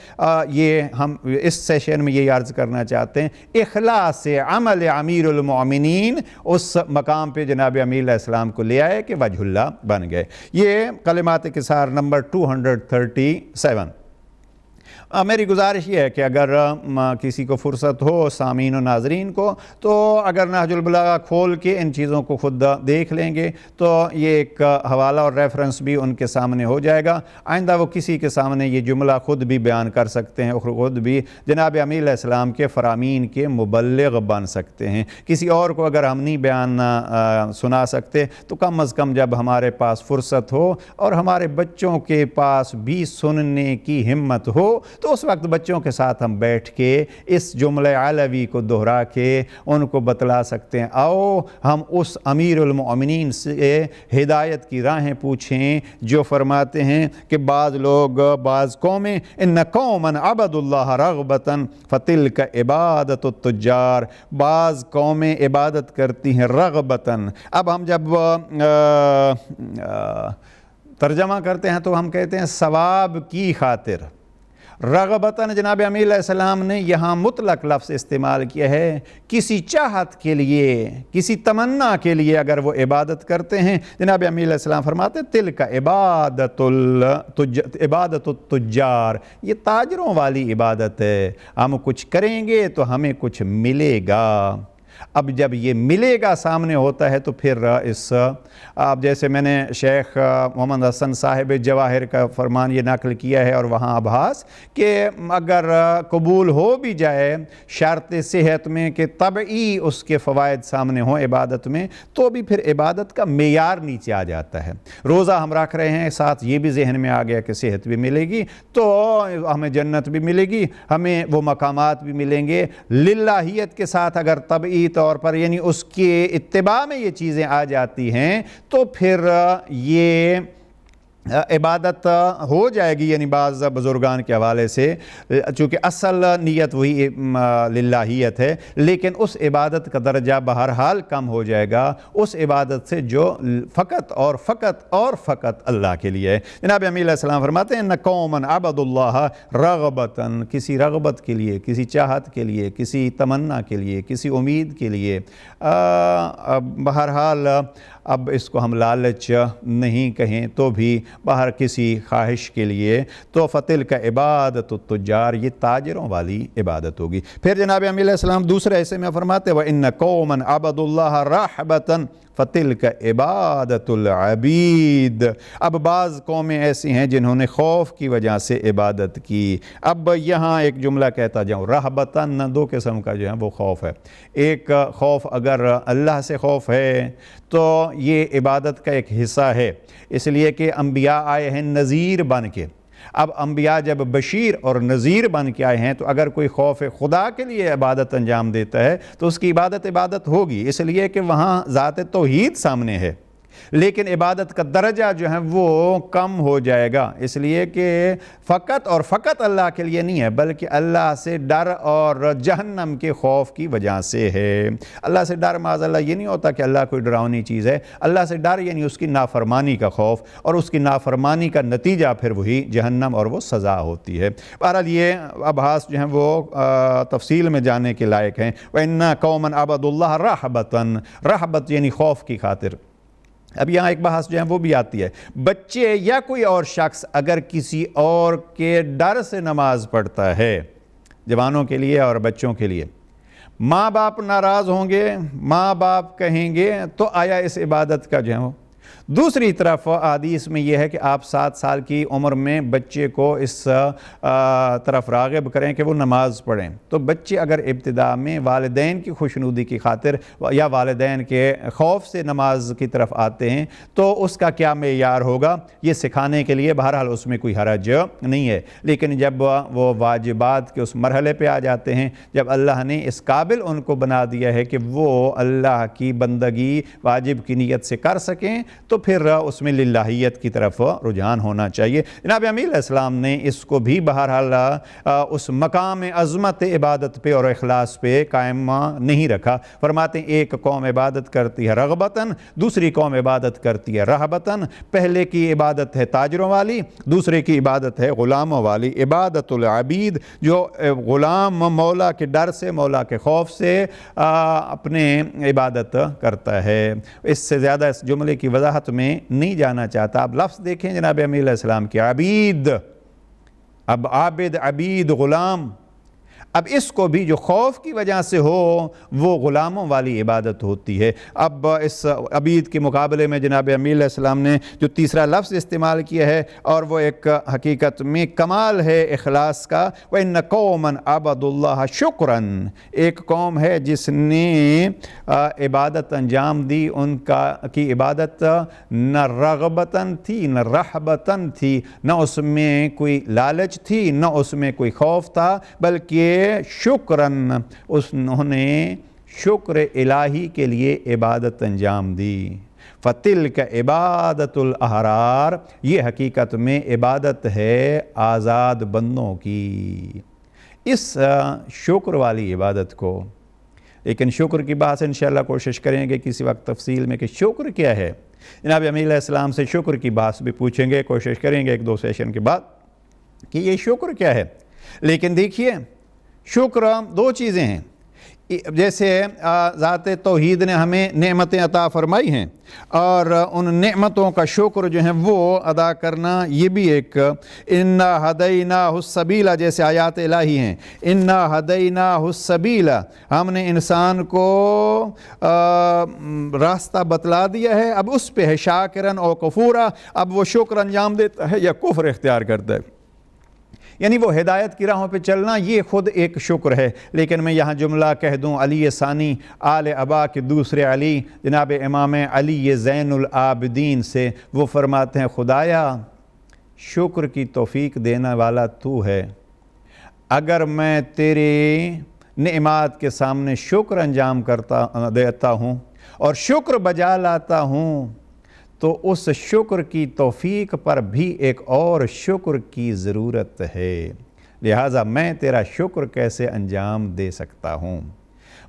[SPEAKER 1] یہ ہم اس سیشن میں یہ عرض کرنا چاہتے ہیں، اخلاص عمل امیر المؤمنین اس مقام پہ جناب امیہ علیہ السلام کو لے آئے کہ وجہ اللہ بن گئے۔ یہ کلمات قصار نمبر 237۔ میری گزارش یہ ہے کہ اگر کسی کو فرصت ہو سامعین و ناظرین کو، تو اگر نہج البلاغہ کھول کے ان چیزوں کو خود دیکھ لیں گے تو یہ ایک حوالہ اور ریفرنس بھی ان کے سامنے ہو جائے گا، آئندہ وہ کسی کے سامنے یہ جملہ خود بھی بیان کر سکتے ہیں، خود بھی جناب امیہ علیہ السلام کے فرامین کے مبلغ بن سکتے ہیں۔ کسی اور کو اگر ہم نہیں بیان سنا سکتے تو کم از کم جب ہمارے پاس فرصت ہو اور ہمارے بچوں کے پاس بھی سننے کی ہمت ہو تو اس وقت بچوں کے ساتھ ہم بیٹھ کے اس جملہ علوی کو دہرا کے ان کو بتلا سکتے ہیں، آؤ ہم اس امیر المؤمنین سے ہدایت کی راہیں پوچھیں جو فرماتے ہیں کہ بعض لوگ، بعض قومیں ان قوما عبدوا اللہ رغبتا فتلک عبادت التجار، بعض قومیں عبادت کرتی ہیں رغبتا۔ اب ہم جب ترجمہ کرتے ہیں تو ہم کہتے ہیں ثواب کی خاطر۔ رغبتاً جناب امیہ علیہ السلام نے یہاں مطلق لفظ استعمال کیا ہے، کسی چاہت کے لیے، کسی تمنا کے لیے اگر وہ عبادت کرتے ہیں، جناب امیہ علیہ السلام فرماتے ہیں تلک عبادت التجار، یہ تاجروں والی عبادت ہے، ہم کچھ کریں گے تو ہمیں کچھ ملے گا۔ اب جب یہ ملے گا سامنے ہوتا ہے تو پھر اس اب جیسے میں نے شیخ محمد حسن صاحب جواہر کا فرمان یہ نقل کیا ہے اور وہاں ابحاث کہ اگر قبول ہو بھی جائے شرط صحت میں کہ طبعی اس کے فوائد سامنے ہوں عبادت میں، تو بھی پھر عبادت کا معیار نیچے آ جاتا ہے۔ روزہ ہم رکھ رہے ہیں، ساتھ یہ بھی ذہن میں آ گیا کہ صحت بھی ملے گی تو ہمیں جنت بھی ملے گی، ہمیں وہ مقامات بھی ملیں گے۔ للہیت کے ساتھ اگر طبعی طور پر یعنی اس کے اتباع میں یہ چیزیں آ جاتی ہیں تو پھر یہ عبادت ہو جائے گی، یعنی بعض بزرگان کے حوالے سے چونکہ اصل نیت وہی للہیت ہے، لیکن اس عبادت کا درجہ بہرحال کم ہو جائے گا اس عبادت سے جو فقط اور فقط اور فقط اللہ کے لیے ہے۔ جناب امیہ علیہ السلام فرماتے ہیں ان قوما عبدوا اللہ رغبتاً، کسی رغبت کے لیے، کسی چاہت کے لیے، کسی تمنا کے لیے، کسی امید کے لیے، بہرحال اب اس کو ہم لالچ نہیں کہیں تو بھی باہر کسی خواہش کے لیے، تو فتل کا عبادت التجار، یہ تاجروں والی عبادت ہوگی۔ پھر جناب امیہ علیہ السلام دوسرے حصے میں فرماتے وَإِنَّ قَوْمًا عَبَدُوا اللَّهَ رَحْبَةً فَتِلْكَ عِبَادَةُ الْعَبِيدِ۔ اب بعض قومیں ایسی ہیں جنہوں نے خوف کی وجہ سے عبادت کی۔ اب یہاں ایک جملہ کہتا جاؤں، رہبتاً، دو قسم کا جو ہے وہ خوف ہے۔ ایک خوف اگر اللہ سے خوف ہے تو یہ عبادت کا ایک حصہ ہے، اس لیے کہ انبیاء آئے ہیں نذیر بن کے۔ اب انبیاء جب بشیر اور نذیر بن کے آئے ہیں تو اگر کوئی خوف خدا کے لیے عبادت انجام دیتا ہے تو اس کی عبادت ہوگی، اس لیے کہ وہاں ذات توحید سامنے ہے، لیکن عبادت کا درجہ جو ہے وہ کم ہو جائے گا، اس لیے کہ فقط اور فقط اللہ کے لیے نہیں ہے، بلکہ اللہ سے ڈر اور جہنم کے خوف کی وجہ سے ہے۔ اللہ سے ڈر معاذ اللہ یہ نہیں ہوتا کہ اللہ کوئی ڈراؤنی چیز ہے، اللہ سے ڈر یعنی اس کی نافرمانی کا خوف، اور اس کی نافرمانی کا نتیجہ پھر وہی جہنم اور وہ سزا ہوتی ہے۔ بہرحال یہ ابحاث جو ہیں وہ تفصیل میں جانے کے لائق ہیں۔ وَإِنَّ قَوْمًا عَبَدُوا اللَّهَ رَحْبَةً، رحبت یعنی خوف کی خاطر۔ اب یہاں ایک بحث جو ہے وہ بھی آتی ہے، بچے یا کوئی اور شخص اگر کسی اور کے ڈر سے نماز پڑھتا ہے، جوانوں کے لیے اور بچوں کے لیے، ماں باپ ناراض ہوں گے، ماں باپ کہیں گے تو آیا اس عبادت کا جو ہے وہ؟ دوسری طرف حدیث میں یہ ہے کہ آپ 7 سال کی عمر میں بچے کو اس طرف راغب کریں کہ وہ نماز پڑھیں، تو بچے اگر ابتدا میں والدین کی خوشنودی کی خاطر یا والدین کے خوف سے نماز کی طرف آتے ہیں تو اس کا کیا معیار ہوگا، یہ سکھانے کے لیے بہرحال اس میں کوئی حرج نہیں ہے۔ لیکن جب وہ واجبات کے اس مرحلے پہ آ جاتے ہیں، جب اللہ نے اس قابل ان کو بنا دیا ہے کہ وہ اللہ کی بندگی واجب کی نیت سے کر سکیں، تو پھر اس میں للہیت کی طرف رجحان ہونا چاہیے۔ جناب امیہ علیہ السلام نے اس کو بھی بہرحال اس مقام عظمت عبادت پہ اور اخلاص پہ قائم نہیں رکھا۔ فرماتے ہیں ایک قوم عبادت کرتی ہے رغبتاً، دوسری قوم عبادت کرتی ہے رہبتاً۔ پہلے کی عبادت ہے تاجروں والی، دوسرے کی عبادت ہے غلاموں والی۔ عبادت العبید، جو غلام مولا کے ڈر سے، مولا کے خوف سے اپنے عبادت کرتا ہے۔ اس سے زیادہ اس جملے کی وضاحت میں نہیں جانا چاہتا۔ اب لفظ دیکھیں جناب امیہ علیہ السلام کی، عبید، اب عابد، عبید، غلام، اب اس کو بھی جو خوف کی وجہ سے ہو وہ غلاموں والی عبادت ہوتی ہے۔ اب اس عبید کے مقابلے میں جناب امیہ علیہ السلام نے جو تیسرا لفظ استعمال کیا ہے، اور وہ ایک حقیقت میں کمال ہے اخلاص کا، وَإِنَّ قَوْمًا عَبَدُوا اللَّهَ شُكْرًا، ایک قوم ہے جس نے عبادت انجام دی، ان کی عبادت نہ رغبتاً تھی نہ رہبتاً تھی، نہ اس میں کوئی لالچ تھی نہ اس میں کوئی خوف تھا، بلکہ شکراً انہوں نے شکر الہی کے لیے عبادت انجام دی۔ فَتِلْكَ عِبَادَةُ الْأَحْرَارِ، یہ حقیقت میں عبادت ہے آزاد بندوں کی۔ اس شکر والی عبادت کو، لیکن شکر کی بات انشاءاللہ کوشش کریں گے کسی وقت تفصیل میں کہ شکر کیا ہے۔ جناب امیہ علیہ السلام سے شکر کی بات بھی پوچھیں گے، کوشش کریں گے 1-2 سیشن کے بعد کہ یہ شکر کیا ہے۔ لیکن دیکھیے، شکر 2 چیزیں ہیں۔ جیسے ذات توحید نے ہمیں نعمتیں عطا فرمائی ہیں، اور ان نعمتوں کا شکر جو ہے وہ ادا کرنا، یہ بھی ایک اِنَّا هَدَيْنَاهُ السَّبِيلَ جیسے آیات الہی ہیں، اِنَّا هَدَيْنَاهُ السَّبِيلَ، ہم نے انسان کو راستہ بتلا دیا ہے، اب اس پہ ہے شاکراً او کفورا، اب وہ شکر انجام دیتا ہے یا کفر اختیار کرتا ہے، یعنی وہ ہدایت کی راہوں پہ چلنا یہ خود ایک شکر ہے۔ لیکن میں یہاں جملہ کہہ دوں علی ثانی آل ابا کے دوسرے علی، جناب امام علی زین العابدین سے، وہ فرماتے ہیں خدایا شکر کی توفیق دینے والا تو ہے، اگر میں تیرے نعمات کے سامنے شکر انجام دیتا ہوں اور شکر بجا لاتا ہوں، تو اس شکر کی توفیق پر بھی ایک اور شکر کی ضرورت ہے، لہٰذا میں تیرا شکر کیسے انجام دے سکتا ہوں۔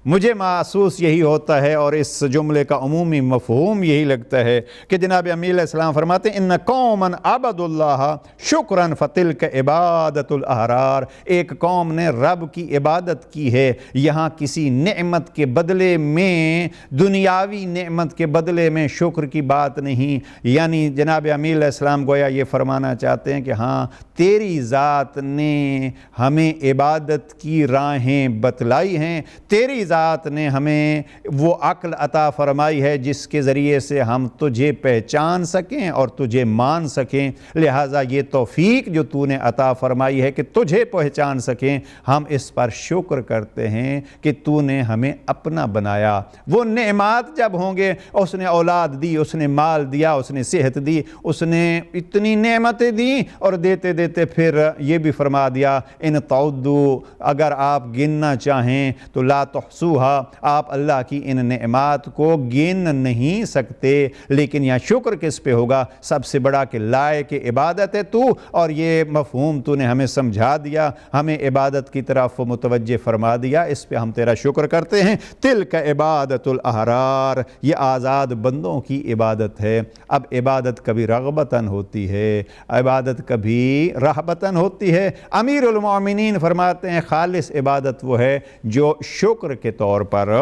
[SPEAKER 1] مجھے محسوس یہی ہوتا ہے اور اس جملے کا عمومی مفہوم یہی لگتا ہے کہ جناب امیر علیہ السلام فرماتے ہیں ان قوما عبدوا اللہ شکرا فتلک عبادت الاحرار، ایک قوم نے رب کی عبادت کی ہے، یہاں کسی نعمت کے بدلے میں، دنیاوی نعمت کے بدلے میں شکر کی بات نہیں۔ یعنی جناب امیر علیہ السلام گویا یہ فرمانا چاہتے ہیں کہ ہاں تیری ذات نے ہمیں عبادت کی راہیں بتلائی ہیں، تیری ذات نے ہمیں وہ عقل عطا فرمائی ہے جس کے ذریعے سے ہم تجھے پہچان سکیں اور تجھے مان سکیں، لہٰذا یہ توفیق جو تو نے عطا فرمائی ہے کہ تجھے پہچان سکیں، ہم اس پر شکر کرتے ہیں کہ تو نے ہمیں اپنا بنایا۔ وہ نعمات جب ہوں گے، اس نے اولاد دی، اس نے مال دیا، اس نے صحت دی، اس نے اتنی نعمتیں دیں اور دیتے دیتے پھر یہ بھی فرما دیا ان تعدوا، اگر آپ گننا چاہیں تو لا تحصوها، آپ اللہ کی ان نعمات کو گن نہیں سکتے، لیکن یہاں شکر کس پہ ہوگا؟ سب سے بڑا کہ لائق عبادت ہے تو، اور یہ مفہوم تو نے ہمیں سمجھا دیا، ہمیں عبادت کی طرف متوجہ فرما دیا، اس پہ ہم تیرا شکر کرتے ہیں۔ تلک عبادت الاحرار، یہ آزاد بندوں کی عبادت ہے۔ اب عبادت کبھی رغبتاً ہوتی ہے، عبادت کبھی رہبتاً ہوتی ہے۔ امیر المومنین فرماتے ہیں خالص عبادت وہ ہے جو شکر کے طور پر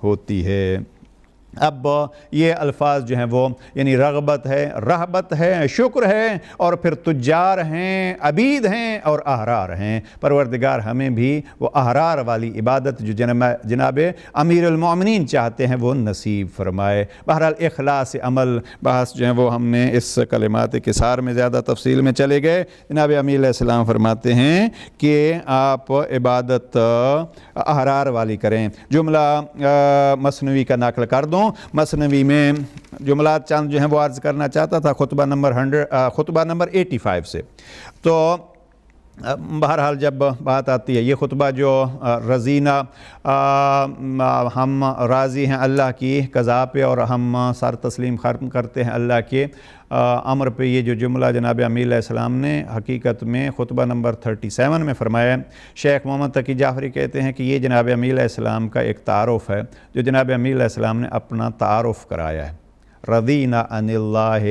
[SPEAKER 1] ہوتی ہے۔ اب یہ الفاظ جو ہیں وہ یعنی رغبت ہے، رہبت ہے، شکر ہے، اور پھر تجار ہیں، عبید ہیں اور احرار ہیں۔ پروردگار ہمیں بھی وہ احرار والی عبادت جو جناب امیر المومنین چاہتے ہیں وہ نصیب فرمائے۔ بہرحال اخلاص عمل بحث جو ہیں وہ ہم نے اس کلمات قصار میں زیادہ تفصیل میں چلے گئے۔ جناب امیر علیہ السلام فرماتے ہیں کہ آپ عبادت احرار والی کریں۔ جملہ مثنوی کا نقل کر دوں، مثنوی میں جملات چند جو ہیں وہ عرض کرنا چاہتا تھا خطبہ نمبر 85 سے۔ تو بہرحال جب بات آتی ہے یہ خطبہ جو رضینا، ہم راضی ہیں اللہ کی قضا پہ اور ہم سر تسلیم کرتے ہیں اللہ کے امر پہ، یہ جو جملہ جناب امیر علیہ السلام نے حقیقت میں خطبہ نمبر 37 میں فرمایا ہے۔ شیخ محمد تقی جعفری کہتے ہیں کہ یہ جناب امیر علیہ السلام کا ایک تعارف ہے جو جناب امیر علیہ السلام نے اپنا تعارف کرایا ہے۔ رضینا عن اللہ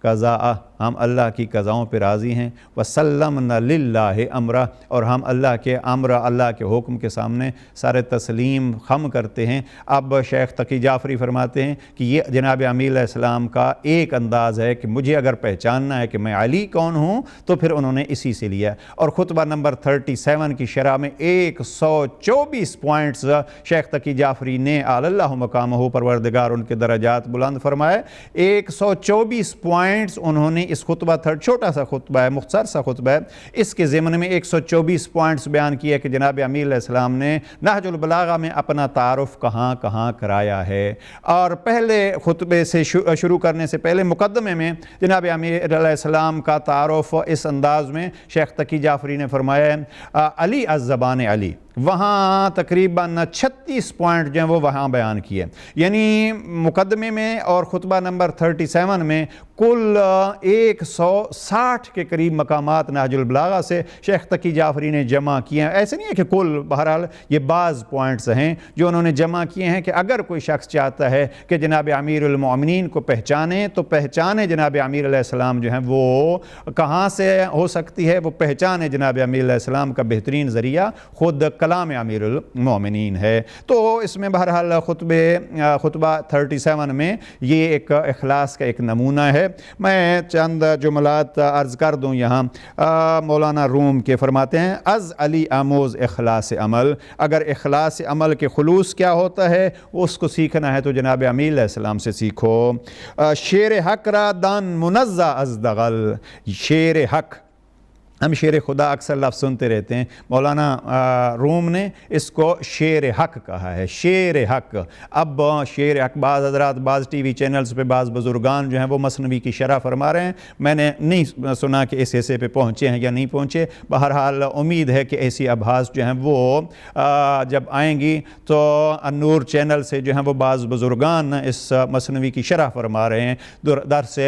[SPEAKER 1] قضاء، ہم اللہ کی قضاؤں پہ راضی ہیں، وسلمنا للہ امرہ، اور ہم اللہ کے امر، اللہ کے حکم کے سامنے سارے تسلیم خم کرتے ہیں۔ اب شیخ تقی جعفری فرماتے ہیں کہ یہ جناب امیر علیہ السلام کا ایک انداز ہے کہ مجھے اگر پہچاننا ہے کہ میں علی کون ہوں تو پھر انہوں نے اسی سے لیا، اور خطبہ نمبر 37 کی شرح میں 124 پوائنٹس شیخ تقی جعفری نے اعلی اللہ مقامہ، پروردگار ان کے درجات بلند فرمائے، 124 پوائنٹس انہوں نے اس خطبہ چھوٹا سا خطبہ ہے، مختصر سا خطبہ ہے، اس کے ضمن میں 124 پوائنٹس بیان کیا کہ جناب امیر علیہ السلام نے نہج البلاغہ میں اپنا تعارف کہاں کہاں کرایا ہے۔ اور پہلے خطبے سے شروع کرنے سے پہلے مقدمے میں جناب امیر علیہ السلام کا تعارف اس انداز میں شیخ تقی جعفری نے فرمایا ہے، علی الزبان علی، وہاں تقریباً 36 پوائنٹ جو ہیں وہ وہاں بیان کیے، یعنی مقدمے میں اور خطبہ نمبر 37 میں کل 160 کے قریب مقامات نہج البلاغہ سے شیخ تقی جعفری نے جمع کیے ہیں۔ ایسے نہیں ہے کہ کل، بہرحال یہ بعض پوائنٹس ہیں جو انہوں نے جمع کیے ہیں کہ اگر کوئی شخص چاہتا ہے کہ جناب امیر المومنین کو پہچانے تو پہچانے جناب امیر علیہ السلام جو ہیں وہ کہاں سے ہو سکتی ہے، وہ پہچانے جناب امیر علیہ السلام کا بہترین ذریعہ خود کلام امیر المومنین ہے۔ تو اس میں بہرحال خطبہ 37 میں یہ ایک اخلاص کا ایک نمونہ ہے۔ میں چند جملات عرض کر دوں یہاں۔ مولانا روم کے فرماتے ہیں از علی آموز اخلاص عمل، اگر اخلاص عمل کے خلوص کیا ہوتا ہے اس کو سیکھنا ہے تو جناب امیر علیہ السلام سے سیکھو۔ شیر حق را دان منزہ از دغل، شیر حق، ہم شیر خدا اکثر لفظ سنتے رہتے ہیں، مولانا روم نے اس کو شیر حق کہا ہے، شیر حق۔ اب شیر حق بعض حضرات بعض ٹی وی چینلز پہ بعض بزرگان جو ہیں وہ مثنوی کی شرح فرما رہے ہیں، میں نے نہیں سنا کہ اس حصے پہ پہنچے ہیں یا نہیں پہنچے، بہرحال امید ہے کہ ایسی ابحاث جو ہیں وہ جب آئیں گی تو النور چینل سے جو ہیں وہ بعض بزرگان اس مثنوی کی شرح فرما رہے ہیں درس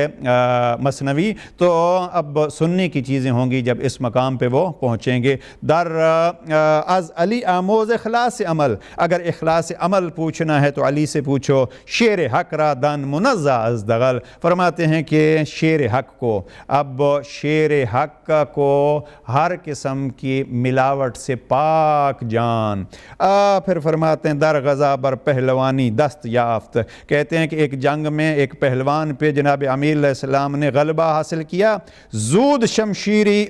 [SPEAKER 1] مثنوی، تو اب سننے کی چیزیں ہوں گی جب اس مقام پہ وہ پہنچیں گے۔ در از علی آموز اخلاص عمل، اگر اخلاص عمل پوچھنا ہے تو علی سے پوچھو۔ شیر حق را دن منزہ از دغل، فرماتے ہیں کہ شیر حق کو، اب شیر حق کو ہر قسم کی ملاوٹ سے پاک جان۔ پھر فرماتے ہیں در غزہ بر پہلوانی دست یافت، کہتے ہیں کہ ایک جنگ میں ایک پہلوان پہ جناب امیر علیہ السلام نے غلبہ حاصل کیا، زود شمشیری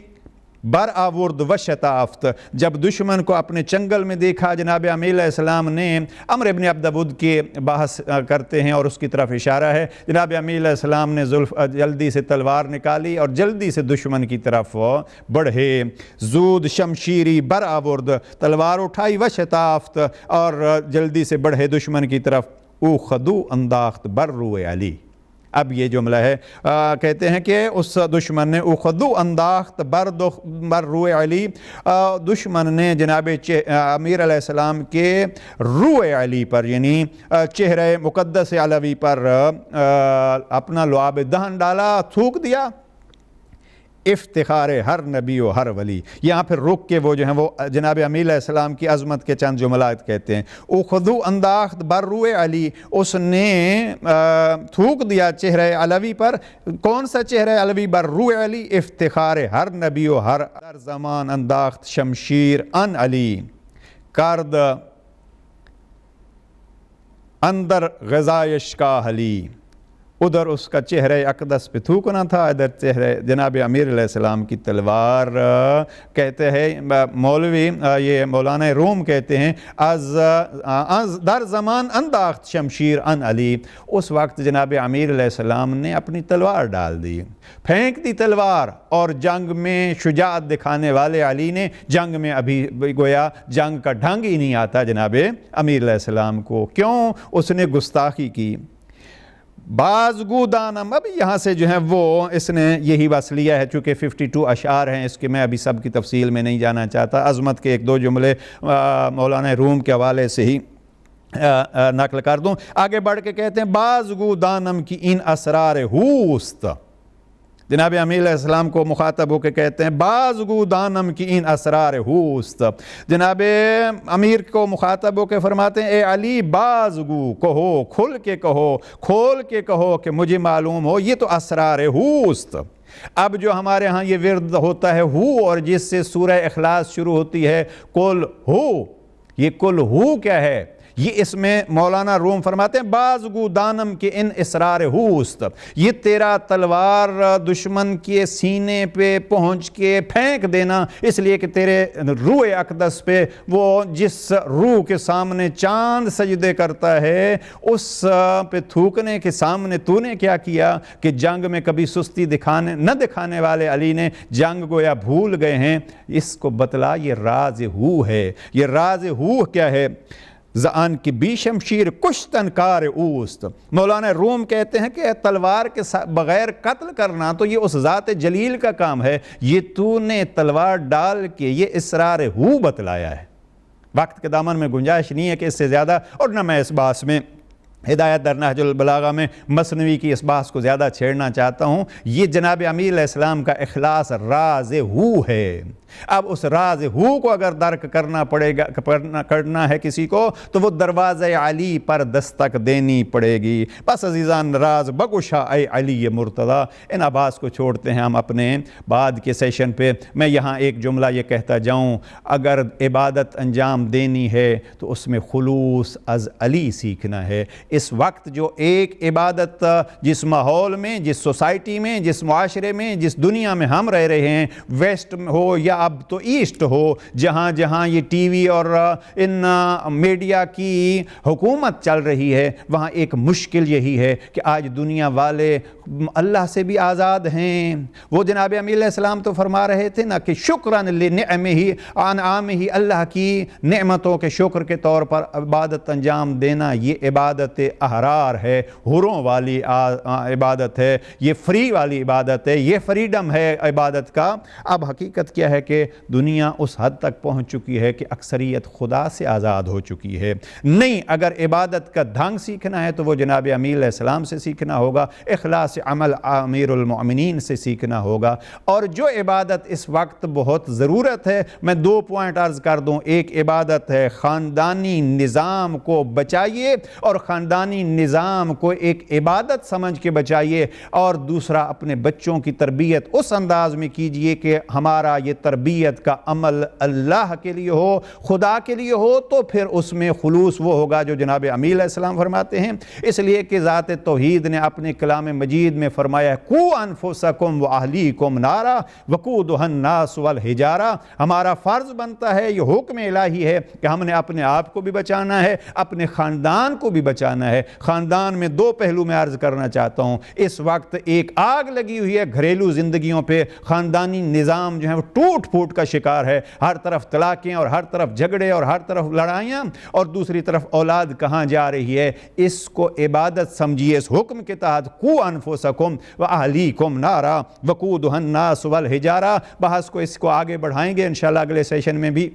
[SPEAKER 1] بر آورد و شتافت، جب دشمن کو اپنے چنگل میں دیکھا جناب امیر علیہ السلام نے، عمر ابن عبد ود کے بحث کرتے ہیں اور اس کی طرف اشارہ ہے، جناب امیر علیہ السلام نے جلدی سے تلوار نکالی اور جلدی سے دشمن کی طرف بڑھے، زود شمشیری بر آورد، تلوار اٹھائی، و شتافت، اور جلدی سے بڑھے دشمن کی طرف، او خدو انداخت بر روئے علی۔ اب یہ جملہ ہے، کہتے ہیں کہ اس دشمن نے اخدو انداخت بر روئے علی، دشمن نے جناب امیر علیہ السلام کے روئے علی پر، یعنی چہرہ مقدس علوی پر اپنا لعاب دہن ڈالا، تھوک دیا۔ افتخار ہر نبی و ہر ولی، یہاں پھر رک کے وہ جو ہیں وہ جناب امیر علیہ السلام کی عظمت کے چند جملات کہتے ہیں۔ اخذو انداخت بر روئے علی، اس نے تھوک دیا چہرہ علوی پر، کون سا چہرہ علوی؟ بر روئے علی، افتخار ہر نبی و ہر در زمان انداخت شمشیر ان علی، کرد اندر غزایش کا حلی، ادھر اس کا چہرہ اقدس پہ تھوکنا تھا، ادھر چہرہ جناب امیر علیہ السلام کی تلوار۔ کہتے ہیں مولوی، یہ مولانا روم کہتے ہیں، از در زمان انداخت شمشیر ان علی، اس وقت جناب امیر علیہ السلام نے اپنی تلوار ڈال دی، پھینک دی تلوار، اور جنگ میں شجاعت دکھانے والے علی نے جنگ میں ابھی گویا جنگ کا ڈھنگ ہی نہیں آتا جناب امیر علیہ السلام کو، کیوں؟ اس نے گستاخی کی۔ بازگو دانم، ابھی یہاں سے جو ہے وہ اس نے یہی بس لیا ہے، چونکہ 52 اشعار ہیں اس کے، میں ابھی سب کی تفصیل میں نہیں جانا چاہتا، عظمت کے ایک دو جملے مولانا روم کے حوالے سے ہی نقل کر دوں۔ آگے بڑھ کے کہتے ہیں بازگو دانم کی ان اسرار ہوست، جناب امیر علیہ السلام کو مخاطب ہو کے کہتے ہیں بازگو دانم کی ان اسرار ہوست، جناب امیر کو مخاطب ہو کے فرماتے ہیں اے علی بازگو کہو، کھل کے کہو، کھول کے کہو کہ مجھے معلوم ہو یہ تو اسرار ہوست۔ اب جو ہمارے ہاں یہ ورد ہوتا ہے ہو، اور جس سے سورہ اخلاص شروع ہوتی ہے کل ہو، یہ کل ہو کیا ہے؟ یہ اس میں مولانا روم فرماتے ہیں بازگو دانم کے ان اسرار ہوست، یہ تیرا تلوار دشمن کے سینے پہ پہنچ کے پھینک دینا، اس لیے کہ تیرے روح اقدس پہ، وہ جس روح کے سامنے چاند سجدے کرتا ہے، اس پہ تھوکنے کے سامنے تو نے کیا کیا کہ جنگ میں کبھی سستی نہ دکھانے والے علی نے جنگ گویا بھول گئے ہیں۔ اس کو بتلا، یہ راز ہو ہے۔ یہ راز ہو کیا ہے؟ زان کی بی شمشیر کشتن کار اوست، مولانا روم کہتے ہیں کہ تلوار کے بغیر قتل کرنا تو یہ اس ذات جلیل کا کام ہے، یہ تو نے تلوار ڈال کے یہ اسرار ہو بتلایا ہے۔ وقت کے دامن میں گنجائش نہیں ہے کہ اس سے زیادہ، اور نہ میں اس بحث میں ہدایت در نہج البلاغہ میں مثنوی کی اس بحث کو زیادہ چھیڑنا چاہتا ہوں۔ یہ جناب امیر علیہ السلام کا اخلاص راز ہو ہے۔ اب اس راز ہو کو اگر درک کرنا ہے کسی کو تو وہ دروازہ علی پر دستک دینی پڑے گی۔ بس عزیزان، راز بگشا اے علی مرتضی، ان آباس کو چھوڑتے ہیں ہم اپنے بعد کے سیشن پہ۔ میں یہاں ایک جملہ یہ کہتا جاؤں، اگر عبادت انجام دینی ہے تو اس میں خلوص از علی سیکھنا ہے۔ اس وقت جو ایک عبادت جس ماحول میں، جس سوسائٹی میں، جس معاشرے میں، جس دنیا میں ہم رہ رہے ہیں، ویسٹ ہو یا اب تو ایسٹ ہو، جہاں جہاں یہ ٹی وی اور ان میڈیا کی حکومت چل رہی ہے، وہاں ایک مشکل یہی ہے کہ آج دنیا والے اللہ سے بھی آزاد ہیں۔ وہ جناب امیر علیہ السلام تو فرما رہے تھے نا کہ شکراً لنعمہ انعامہ، اللہ کی نعمتوں کے شکر کے طور پر عبادت انجام دینا، یہ عبادت عبادت احرار ہے، حروں والی عبادت ہے، یہ فری والی عبادت ہے، یہ فریڈم ہے عبادت کا۔ اب حقیقت کیا ہے کہ دنیا اس حد تک پہنچ چکی ہے کہ اکثریت خدا سے آزاد ہو چکی ہے۔ نہیں، اگر عبادت کا ڈھنگ سیکھنا ہے تو وہ جناب امیر علیہ السلام سے سیکھنا ہوگا، اخلاص عمل امیر المؤمنین سے سیکھنا ہوگا۔ اور جو عبادت اس وقت بہت ضرورت ہے، میں 2 پوائنٹ عرض کر دوں۔ ایک عبادت ہے خاندانی نظام کو بچائیے، اور خاندانی نظام کو ایک عبادت سمجھ کے بچائیے، اور دوسرا اپنے بچوں کی تربیت اس انداز میں کیجئے کہ ہمارا یہ تربیت کا عمل اللہ کے لیے ہو، خدا کے لیے ہو، تو پھر اس میں خلوص وہ ہوگا جو جناب امیر علیہ السلام فرماتے ہیں۔ اس لیے کہ ذات توحید نے اپنے کلام مجید میں فرمایا قُوا أَنفُسَكُمْ وَأَهْلِيكُمْ نَارًا وَقُودُهَا النَّاسُ وَالْحِجَارَةُ۔ ہمارا فرض بنتا ہے، یہ حکم الہی ہے کہ ہم نے اپنے آپ کو بھی بچانا ہے، اپنے خاندان کو بھی بچانا ہے۔ خاندان میں 2 پہلو میں عرض کرنا چاہتا ہوں۔ اس وقت ایک آگ لگی ہوئی ہے گھریلو زندگیوں پہ، خاندانی نظام جو ہے وہ ٹوٹ پھوٹ کا شکار ہے، ہر طرف طلاقیں اور ہر طرف جھگڑے اور ہر طرف لڑائیاں، اور دوسری طرف اولاد کہاں جا رہی ہے۔ اس کو عبادت سمجھیے، اس حکم کے تحت قُوا أَنفُسَكُمْ وَأَهْلِيكُمْ نَارًا وَقُودُهَا النَّاسُ وَالْحِجَارَةُ۔ بحث کو اس کو آگے بڑھائیں گے انشاءاللہ اگلے سیشن میں بھی۔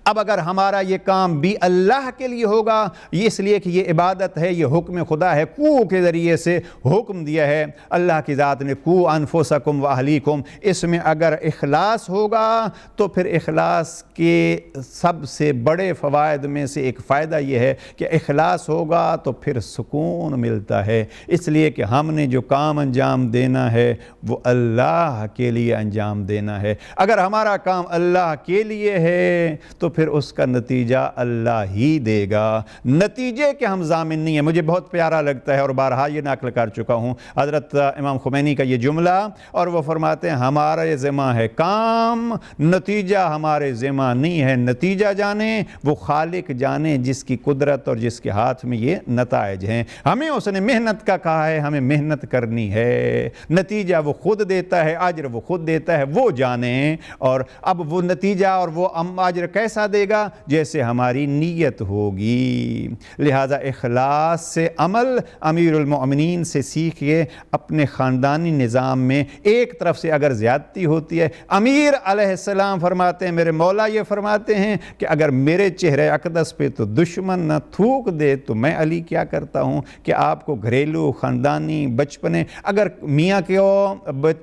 [SPEAKER 1] اب اگر ہمارا یہ کام بھی اللہ کے لیے ہوگا، یہ اس لیے کہ یہ عبادت ہے، یہ حکم خدا ہے، قُوا کے ذریعے سے حکم دیا ہے اللہ کی ذات نے، قُوا أَنفُسَكُمْ وَأَهْلِيكُمْ۔ اس میں اگر اخلاص ہوگا تو پھر اخلاص کے سب سے بڑے فوائد میں سے ایک فائدہ یہ ہے کہ اخلاص ہوگا تو پھر سکون ملتا ہے۔ اس لیے کہ ہم نے جو کام انجام دینا ہے وہ اللہ کے لیے انجام دینا ہے۔ اگر ہمارا کام اللہ کے لیے ہے تو پھر اس کا نتیجہ اللہ ہی دے گا، نتیجے کے ہم ضامن نہیں ہیں۔ مجھے بہت پیارا لگتا ہے اور بارہا یہ نقل کر چکا ہوں حضرت امام خمینی کا یہ جملہ، اور وہ فرماتے ہیں ہمارا یہ ذمہ ہے کام، نتیجہ ہمارے ذمہ نہیں ہے۔ نتیجہ جانے وہ خالق جانے جس کی قدرت اور جس کے ہاتھ میں یہ نتائج ہیں۔ ہمیں اس نے محنت کا کہا ہے، ہمیں محنت کرنی ہے، نتیجہ وہ خود دیتا ہے، اجر وہ خود دیتا ہے، وہ جانے۔ اور اب وہ نتیجہ اور وہ اجر کیسا دے گا؟ جیسے ہماری نیت ہوگی۔ لہذا اخلاص سے عمل امیر المؤمنین سے سیکھئے۔ اپنے خاندانی نظام میں ایک طرف سے اگر زیادتی ہوتی ہے، امیر علیہ السلام فرماتے ہیں، میرے مولا یہ فرماتے ہیں کہ اگر میرے چہرے اقدس پہ تو دشمن نہ تھوک دے تو میں علی کیا کرتا ہوں کہ آپ کو گھریلو خاندانی بچپنے، اگر میاں کو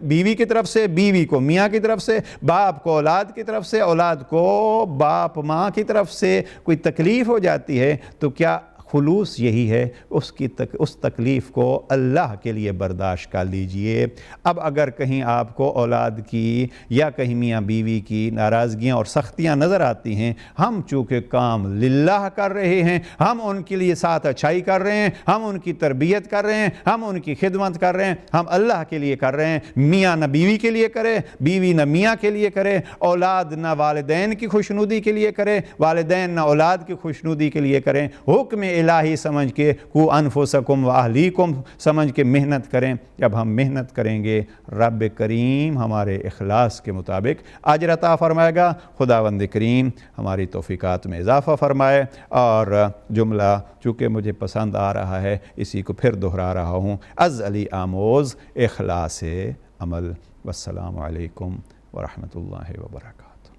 [SPEAKER 1] بیوی کی طرف سے، بیوی کو میاں کی طرف سے، باپ کو اولاد کی طرف سے، اولاد کو باپ ماں کی طرف سے کوئی تکلیف ہو جاتی ہے تو کیا خلوص یہی ہے، اس تکلیف کو اللہ کے لیے برداشت کر لیجئے۔ اب اگر کہیں آپ کو اولاد کی یا کہیں میاں بیوی کی ناراضگیاں اور سختیاں نظر آتی ہیں، ہم چونکہ کام للہ کر رہے ہیں، ہم ان کے لیے ساتھ اچھائی کر رہے ہیں، ہم ان کی تربیت کر رہے ہیں، ہم ان کی خدمت کر رہے ہیں، ہم اللہ کے لیے کر رہے ہیں۔ میاں نہ بیوی کے لیے کرے، بیوی نہ میاں کے لیے کرے، اولاد نہ والدین کی خوشنودی کے لیے کرے، والدین نہ اولاد کی خوشنودی کے لیے کریں۔ حکم الہی سمجھ کے قُوا أَنفُسَكُمْ وَأَهْلِيكُمْ سمجھ کے محنت کریں۔ جب ہم محنت کریں گے رب کریم ہمارے اخلاص کے مطابق اجر عطا فرمائے گا۔ خداوند کریم ہماری توفیقات میں اضافہ فرمائے۔ اور جملہ چونکہ مجھے پسند آ رہا ہے اسی کو پھر دہرا رہا ہوں، از علی آموز اخلاص عمل۔ والسلام علیکم ورحمۃ اللہ وبرکاتہ۔